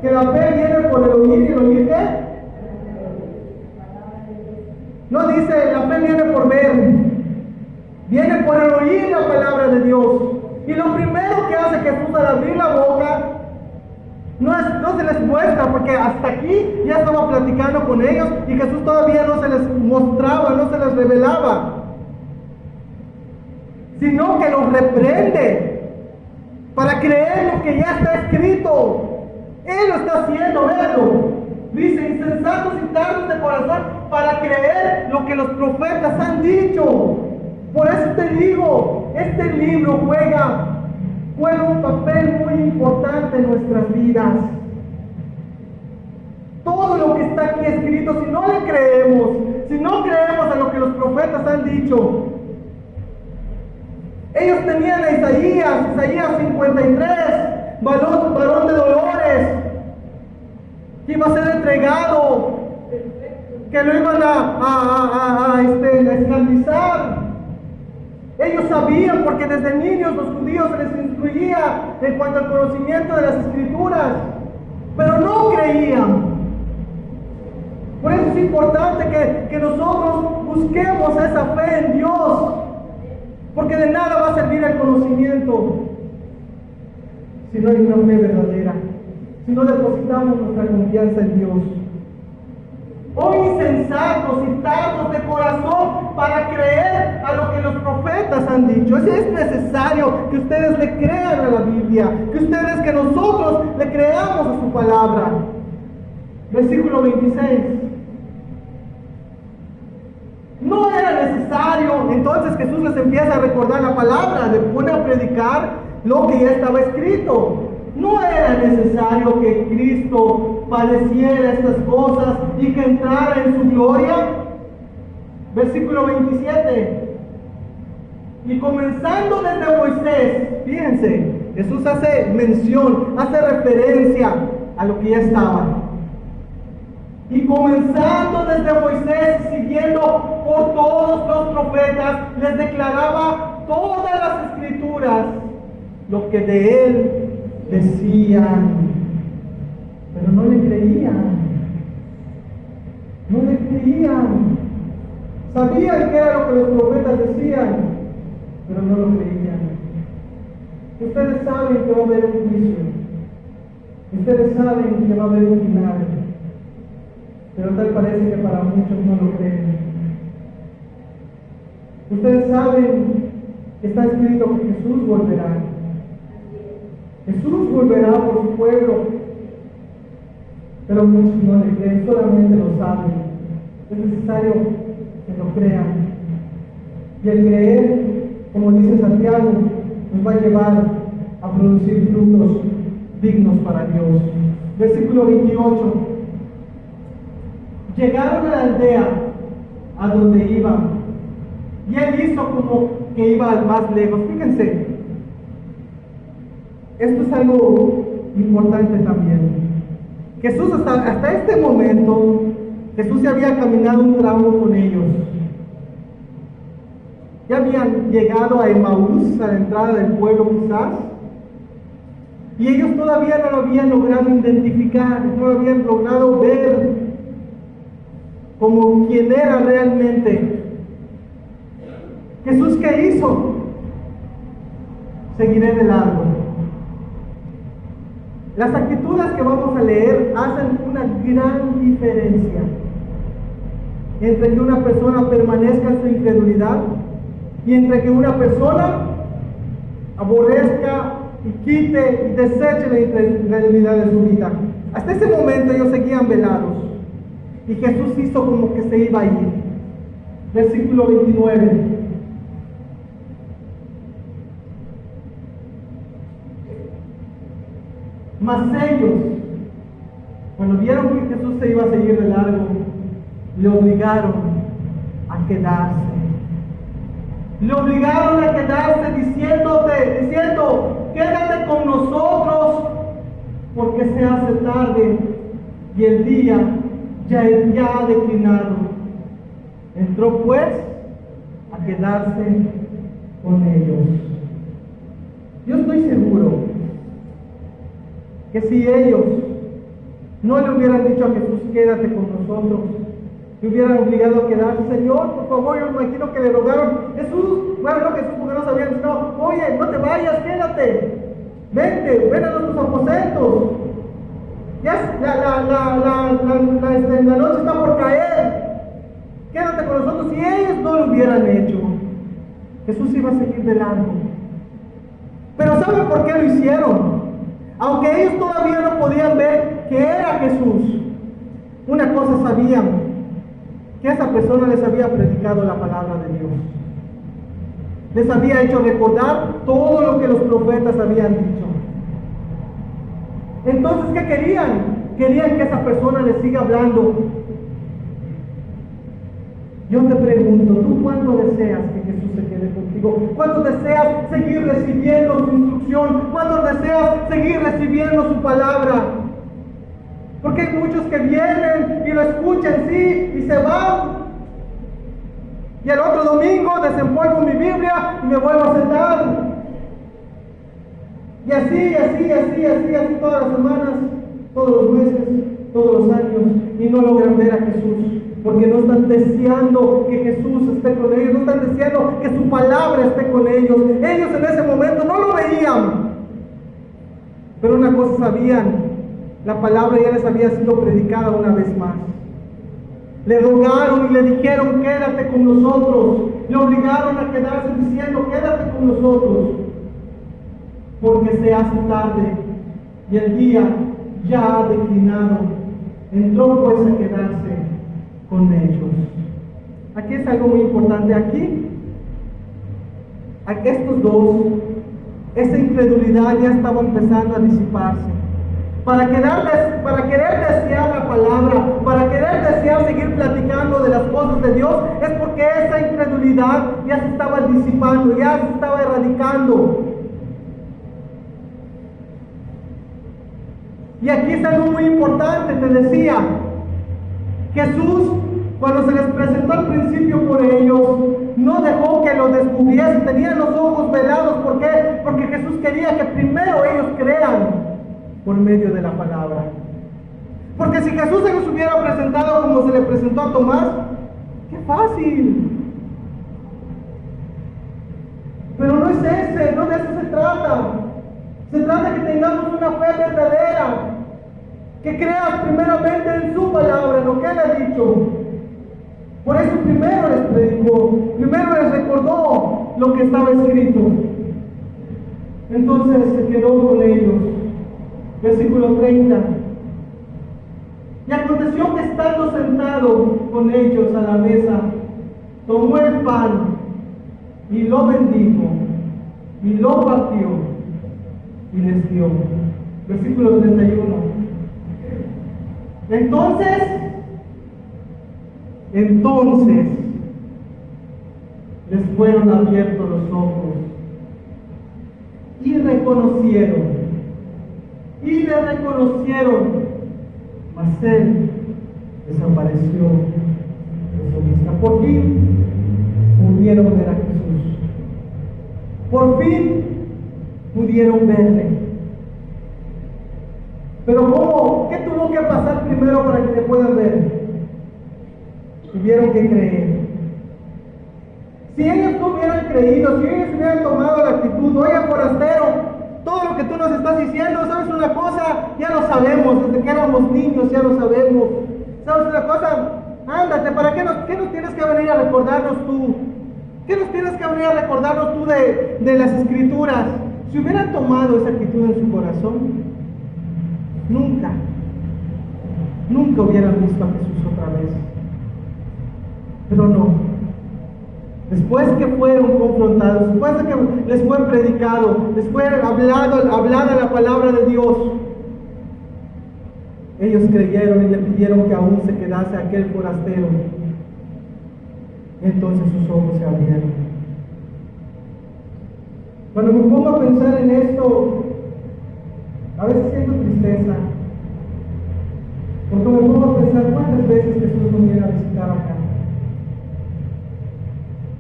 que la fe viene por el oír, y el oír ¿qué? No dice la fe viene por ver, viene por el oír la palabra de Dios. Y lo primero que hace Jesús al abrir la boca no se les muestra, porque hasta aquí ya estaba platicando con ellos y Jesús todavía no se les mostraba, no se les revelaba, sino que los reprende para creer lo que ya está escrito. Él lo está haciendo, véanlo. Dice: insensatos y tardos de corazón, para creer lo que los profetas han dicho. Por eso te digo, este libro juega un papel muy importante en nuestras vidas. Todo lo que está aquí escrito, si no le creemos, si no creemos a lo que los profetas han dicho. Ellos tenían a Isaías 53, varón de dolores, que iba a ser entregado, que lo iban a esclavizar. Ellos sabían, porque desde niños los judíos se les instruía en cuanto al conocimiento de las escrituras, pero no creían. Por eso es importante que nosotros busquemos esa fe en Dios, porque de nada va a servir el conocimiento si no hay una fe verdadera, si no depositamos nuestra confianza en Dios. Oh insensatos y tardos de corazón, para creer a lo que los profetas han dicho. Es necesario que ustedes le crean a la Biblia, que nosotros le creamos a su palabra. Versículo 26. No era necesario. Entonces Jesús les empieza a recordar la palabra, les pone a predicar lo que ya estaba escrito. No era necesario que Cristo padeciera estas cosas y que entrara en su gloria. Versículo 27. Y comenzando desde Moisés, fíjense, Jesús hace mención, hace referencia a lo que ya estaba. Y comenzando desde Moisés, siguiendo por todos los profetas, les declaraba todas las escrituras, lo que de él decían, pero no le creían. No le creían. Sabían que era lo que los profetas decían, pero no lo creían. Ustedes saben que va a haber un juicio. Ustedes saben que va a haber un final. Pero tal parece que para muchos no lo creen. Ustedes saben que está escrito que Jesús volverá. Jesús volverá por su pueblo, pero muchos no le creen, solamente lo saben. Es necesario que lo crean. Y el creer, como dice Santiago, nos va a llevar a producir frutos dignos para Dios. Versículo 28. Llegaron a la aldea a donde iban, y él hizo como que iba al más lejos. Fíjense, esto es algo importante también. Jesús hasta este momento, Jesús ya había caminado un tramo con ellos. Ya habían llegado a Emaús, a la entrada del pueblo quizás, y ellos todavía no lo habían logrado identificar, no lo habían logrado ver. como quien era realmente. Jesús, ¿qué hizo? Seguiré de largo. Las actitudes que vamos a leer hacen una gran diferencia entre que una persona permanezca en su incredulidad y entre que una persona aborrezca y quite y deseche la incredulidad de su vida. Hasta ese momento ellos seguían velados y Jesús hizo como que se iba a ir. Versículo 29. Mas ellos, cuando vieron que Jesús se iba a seguir de largo, le obligaron a quedarse. Le obligaron a quedarse diciendo, quédate con nosotros, porque se hace tarde y el día ya ha declinado. Entró pues a quedarse con ellos. Yo estoy seguro que si ellos no le hubieran dicho a Jesús, quédate con nosotros, le hubieran obligado a quedarse. Señor, por favor, yo me imagino que le rogaron, Jesús, bueno, no Jesús, porque no sabían, no, oye, no te vayas, quédate, ven a nuestros aposentos, ya la noche está por caer, quédate con nosotros. Si ellos no lo hubieran hecho, Jesús iba a seguir de largo. Pero ¿saben por qué lo hicieron? Aunque ellos todavía no podían ver que era Jesús, una cosa sabían, que esa persona les había predicado la palabra de Dios. Les había hecho recordar todo lo que los profetas habían dicho. Entonces, ¿qué querían? Querían que esa persona les siga hablando. Yo te pregunto, ¿tú cuánto deseas que Jesús se quede contigo? ¿Cuánto deseas seguir recibiendo su instrucción? ¿Cuánto deseas seguir recibiendo su palabra? Porque hay muchos que vienen y lo escuchan, sí, y se van. Y el otro domingo desempolvo mi Biblia y me vuelvo a sentar. Y así todas las semanas, todos los meses, todos los años, y no logran ver a Jesús. Porque no están deseando que Jesús esté con ellos, no están deseando que su palabra esté con ellos. Ellos en ese momento no lo veían, pero una cosa sabían: la palabra ya les había sido predicada una vez más. Le rogaron y le dijeron, quédate con nosotros. Le obligaron a quedarse diciendo, quédate con nosotros, porque se hace tarde y el día ya ha declinado. Entró pues a quedarse con ellos. Aquí es algo muy importante. Aquí estos dos, esa incredulidad ya estaba empezando a disiparse. Para querer desear la palabra, para querer desear seguir platicando de las cosas de Dios, es porque esa incredulidad ya se estaba disipando, ya se estaba erradicando. Y aquí es algo muy importante, te decía. Jesús, cuando se les presentó al principio por ellos, no dejó que lo descubriesen, tenían los ojos velados. ¿Por qué? Porque Jesús quería que primero ellos crean por medio de la palabra. Porque si Jesús se los hubiera presentado como se le presentó a Tomás, ¡qué fácil! Pero no es ese, no de eso se trata. Se trata de que tengamos una fe verdadera, que creas primeramente en su palabra, en lo que Él ha dicho. Por eso primero les predicó, primero les recordó lo que estaba escrito. Entonces se quedó con ellos. Versículo 30. Y aconteció que estando sentado con ellos a la mesa, tomó el pan y lo bendijo y lo partió y les dio. Versículo 31. Entonces les fueron abiertos los ojos y reconocieron. Y le reconocieron, mas él desapareció de su vista. Por fin pudieron ver a Jesús. Por fin pudieron verle. Pero ¿cómo? ¿Qué tuvo que pasar primero para que te puedan ver? tuvieron que creer. Si ellos no hubieran creído, si ellos hubieran tomado la actitud, oye forastero, todo lo que tú nos estás diciendo, ¿sabes una cosa? Ya lo sabemos, desde que éramos niños ya lo sabemos. ¿Sabes una cosa? Ándate, ¿para qué nos tienes que venir a recordarnos tú? ¿Qué nos tienes que venir a recordarnos tú de las Escrituras? Si hubieran tomado esa actitud en su corazón, nunca hubieran visto a Jesús otra vez. Pero no. Después que fueron confrontados, después de que les fue predicado, les fue hablada la palabra de Dios, ellos creyeron y le pidieron que aún se quedase aquel forastero. Entonces sus ojos se abrieron. Cuando me pongo a pensar en esto, a veces siento tristeza, porque me pongo a pensar cuántas veces Jesús nos viene a visitar acá.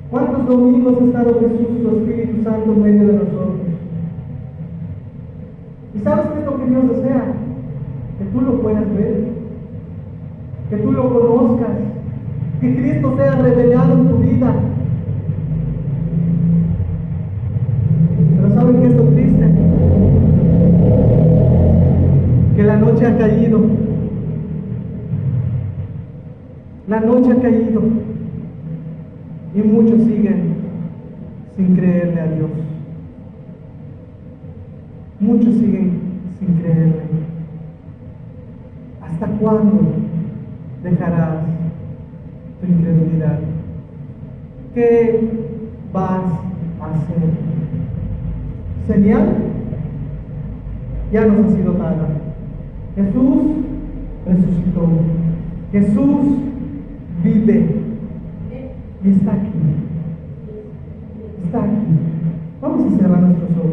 ¿Cuántos domingos ha estado Jesús, su Espíritu Santo, en medio de nosotros? ¿Y sabes qué es lo que Dios desea? Que tú lo puedas ver, que tú lo conozcas, que Cristo sea revelado en tu vida. Pero ¿saben qué es lo triste? Que la noche ha caído. La noche ha caído. Y muchos siguen sin creerle a Dios. Muchos siguen sin creerle. ¿Hasta cuándo dejarás tu incredulidad? ¿Qué vas a hacer? Señal ya nos ha sido dada. Jesús resucitó. Jesús vive. Y está aquí. Está aquí. Vamos a cerrar nuestros ojos.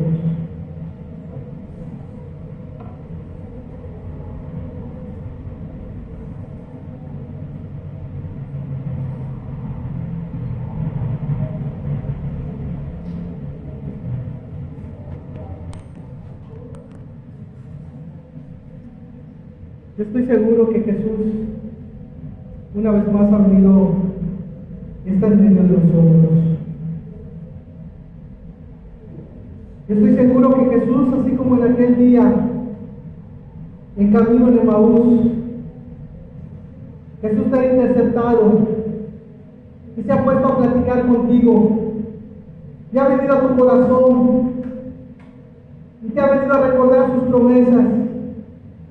Yo estoy seguro que Jesús, una vez más, ha venido. Está en medio de nosotros. Yo estoy seguro que Jesús, así como en aquel día, en camino de Emaús, Jesús te ha interceptado y se ha puesto a platicar contigo. Y ha venido a tu corazón y te ha venido a recordar sus promesas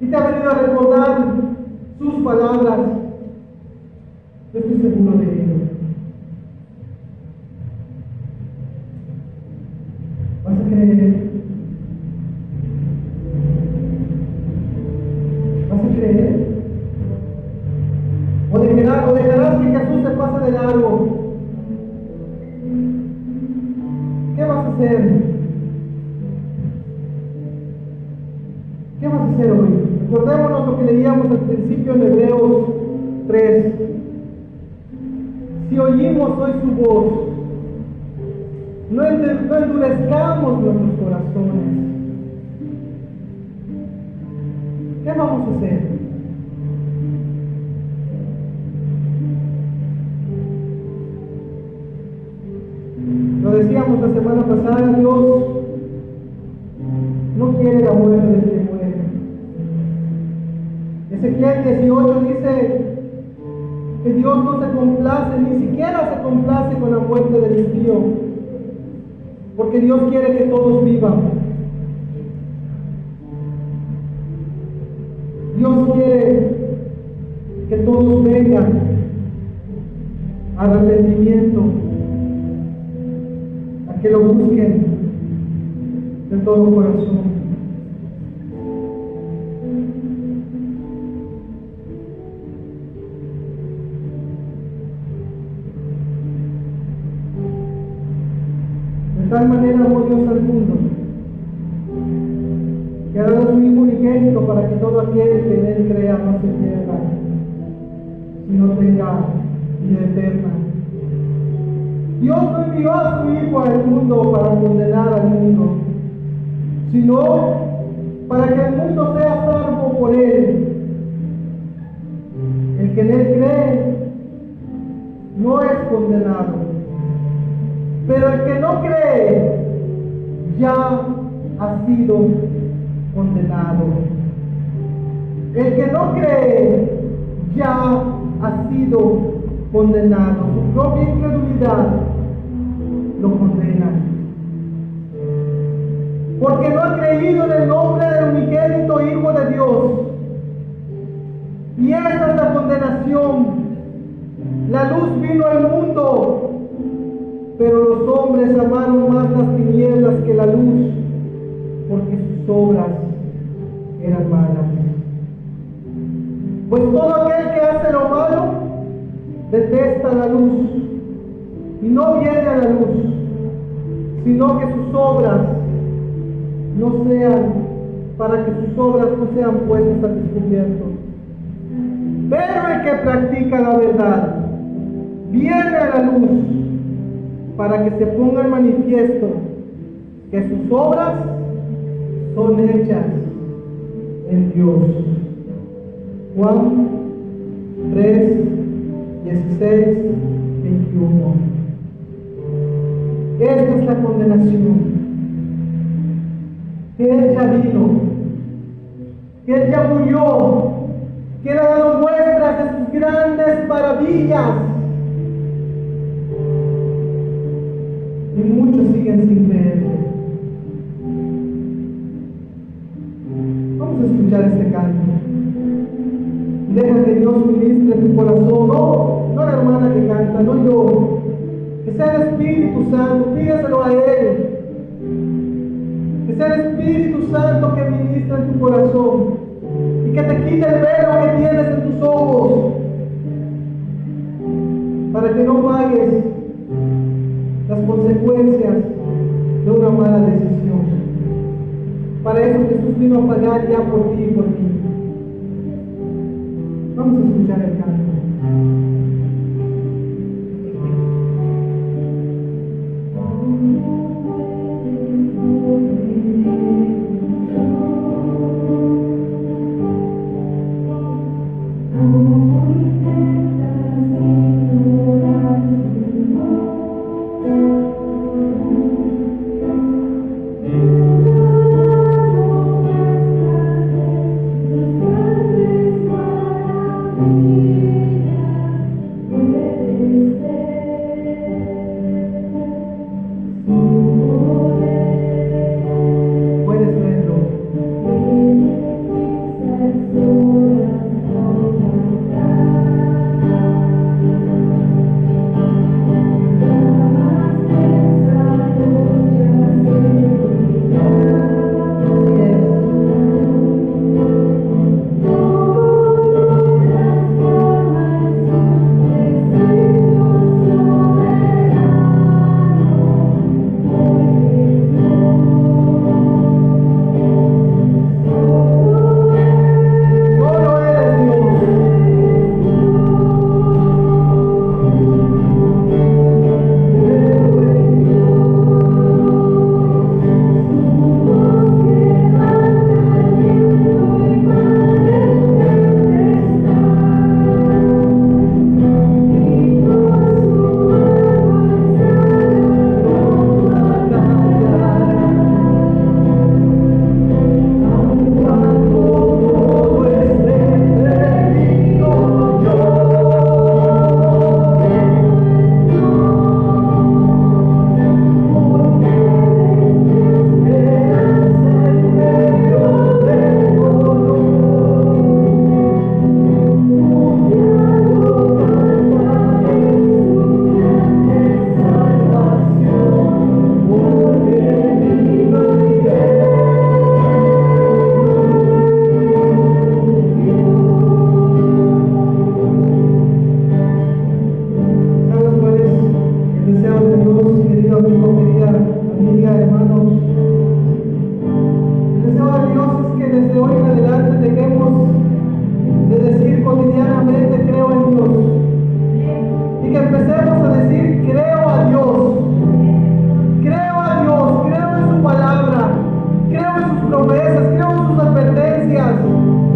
y te ha venido a recordar sus palabras. Yo estoy seguro de ello. ¿Vas a creer? ¿Vas a creer? ¿O dejarás que Jesús te pase de largo? ¿Qué vas a hacer? ¿Qué vas a hacer hoy? Recordémonos lo que leíamos al principio en Hebreos 3. Si oímos hoy su voz, no endurezcamos nuestros corazones. ¿Qué vamos a hacer? Lo decíamos la semana pasada, Dios no quiere la muerte del que muere. Ezequiel 18 dice que Dios no se complace, ni siquiera se complace con la muerte del impío. Porque Dios quiere que todos vivan. Dios quiere que todos vengan al arrepentimiento, a que lo busquen de todo corazón. De tal manera amó Dios al mundo, que ha dado a su Hijo unigénito para que todo aquel que en Él crea no se pierda, sino tenga vida eterna. Dios no envió a su Hijo al mundo para condenar al mundo, sino para que el mundo sea salvo por Él. El que en Él cree no es condenado. Pero el que no cree ya ha sido condenado. El que no cree ya ha sido condenado. Su propia incredulidad lo condena. Porque no ha creído en el nombre del unigénito Hijo de Dios. Y esa es la condenación. La luz vino al mundo, pero los hombres amaron más las tinieblas que la luz, porque sus obras eran malas. Pues todo aquel que hace lo malo detesta la luz y no viene a la luz, sino que sus obras no sean, para que sus obras no sean puestas al descubierto. Pero el que practica la verdad viene a la luz, para que se ponga en manifiesto que sus obras son hechas en Dios. Juan 3, 16, 21. Esta es la condenación. Que Él ya vino, que Él ya murió, que Él ha dado muestras de sus grandes maravillas. Y muchos siguen sin creerle. Vamos a escuchar este canto. Deja que Dios ministre tu corazón. No la hermana que canta, no yo. Que sea el Espíritu Santo, pídeselo a Él. Que sea el Espíritu Santo que ministre en tu corazón y que te quite el velo que tienes en tus ojos, para que no pagues las consecuencias de una mala decisión. Para eso Jesús vino a pagar ya por ti y por mí. Vamos a escuchar el canto.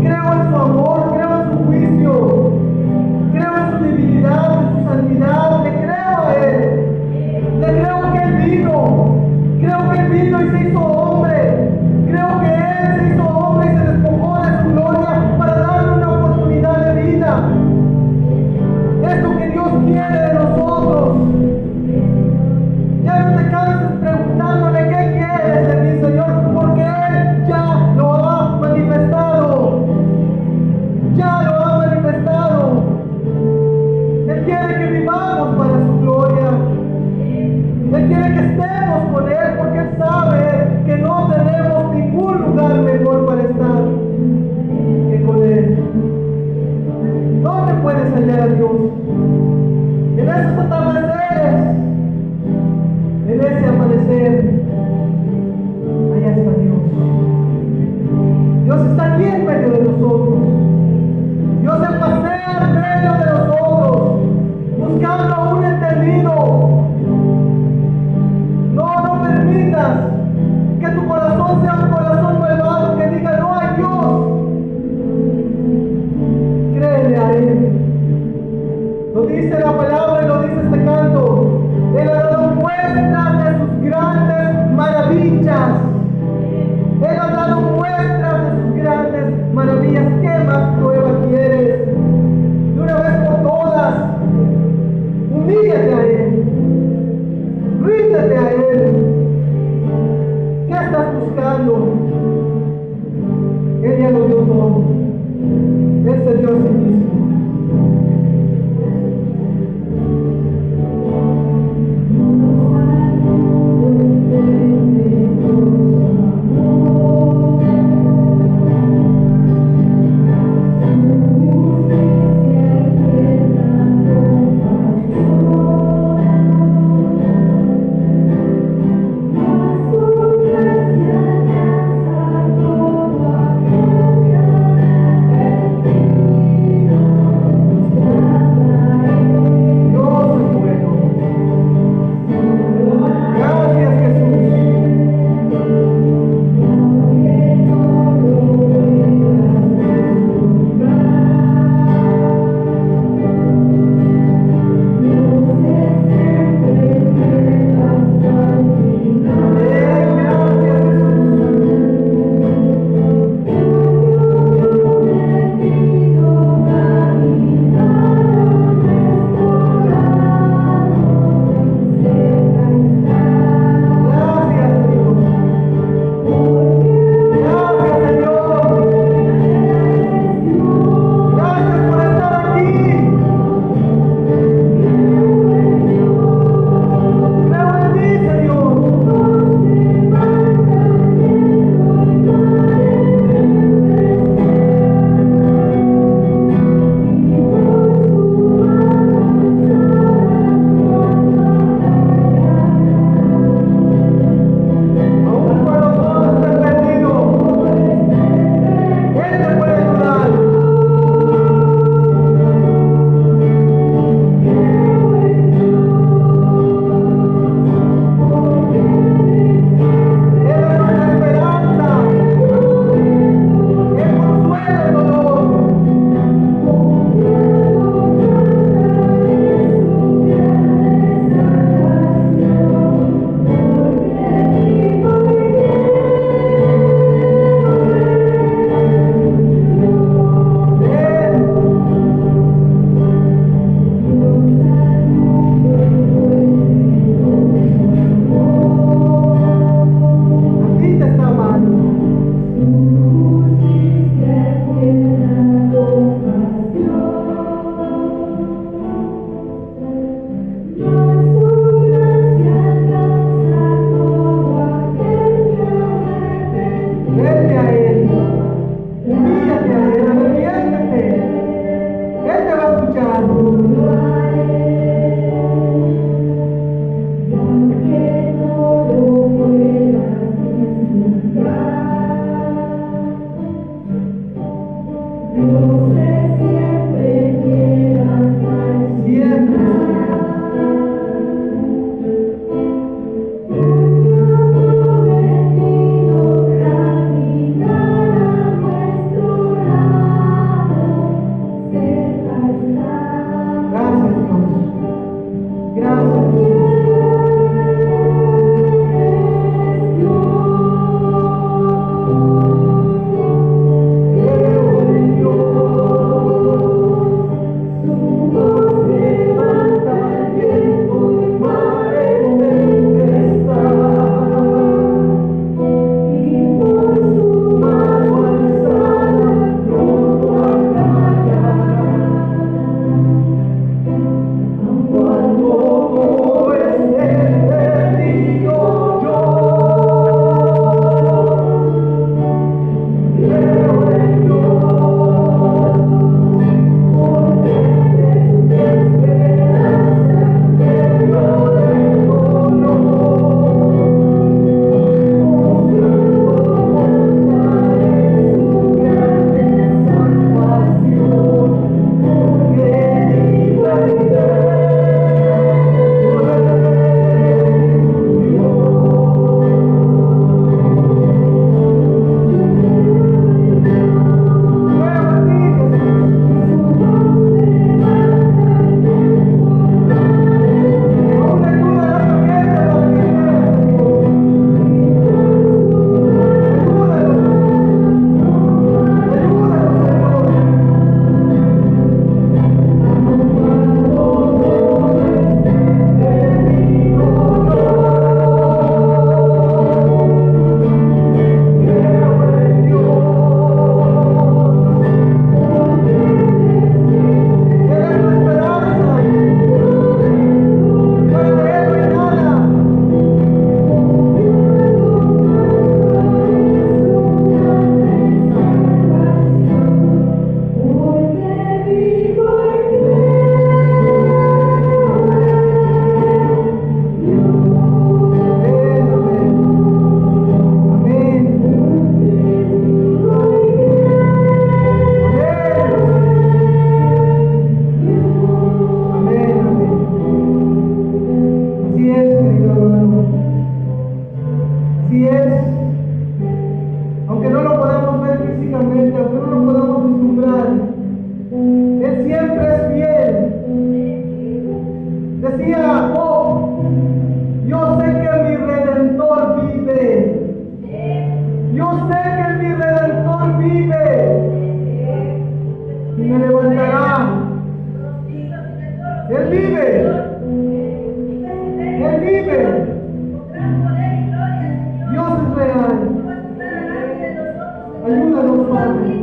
Creo en su amor, creo en su juicio, creo en su divinidad, en su santidad, Él se hizo hombre y se despojó de su gloria para darle una oportunidad de vida. Es lo que Dios quiere de nosotros. Ya no te canses preguntándole qué quieres de mí, Señor, porque Él ya lo ha manifestado. Ya lo ha manifestado. Él quiere que vivamos para su gloria. Él quiere que estemos con Él porque Él sabe que no tenemos ningún lugar mejor para estar que con Él. ¿Dónde puedes hallar a Dios? En esos atardeceres, en ese amanecer, allá está Dios. Dios está aquí en medio de nosotros. Dios se pasea en medio de nosotros, buscando a un entendido. No permitas que tu corazón sea un corazón malvado que diga no hay Dios. Créele a Él. Lo dice la palabra y lo dice este canto. Él ha dado muestras de sus grandes maravillas. Él ha dado muestras de sus grandes maravillas. ¿Qué más prueba quieres? De una vez por todas, humíllate a Él. Ríndete a Él. ¿Qué estás buscando? Él ya lo dio todo. Él se dio a sí mismo. Gracias. Así es. Aunque no lo podamos ver físicamente, aunque no lo podamos vislumbrar, Él siempre es fiel. Decía Job, yo sé que mi Redentor vive. Yo sé que mi Redentor vive y me levantará. Él vive. Él vive. Dios es real. Ayúdanos, Padre.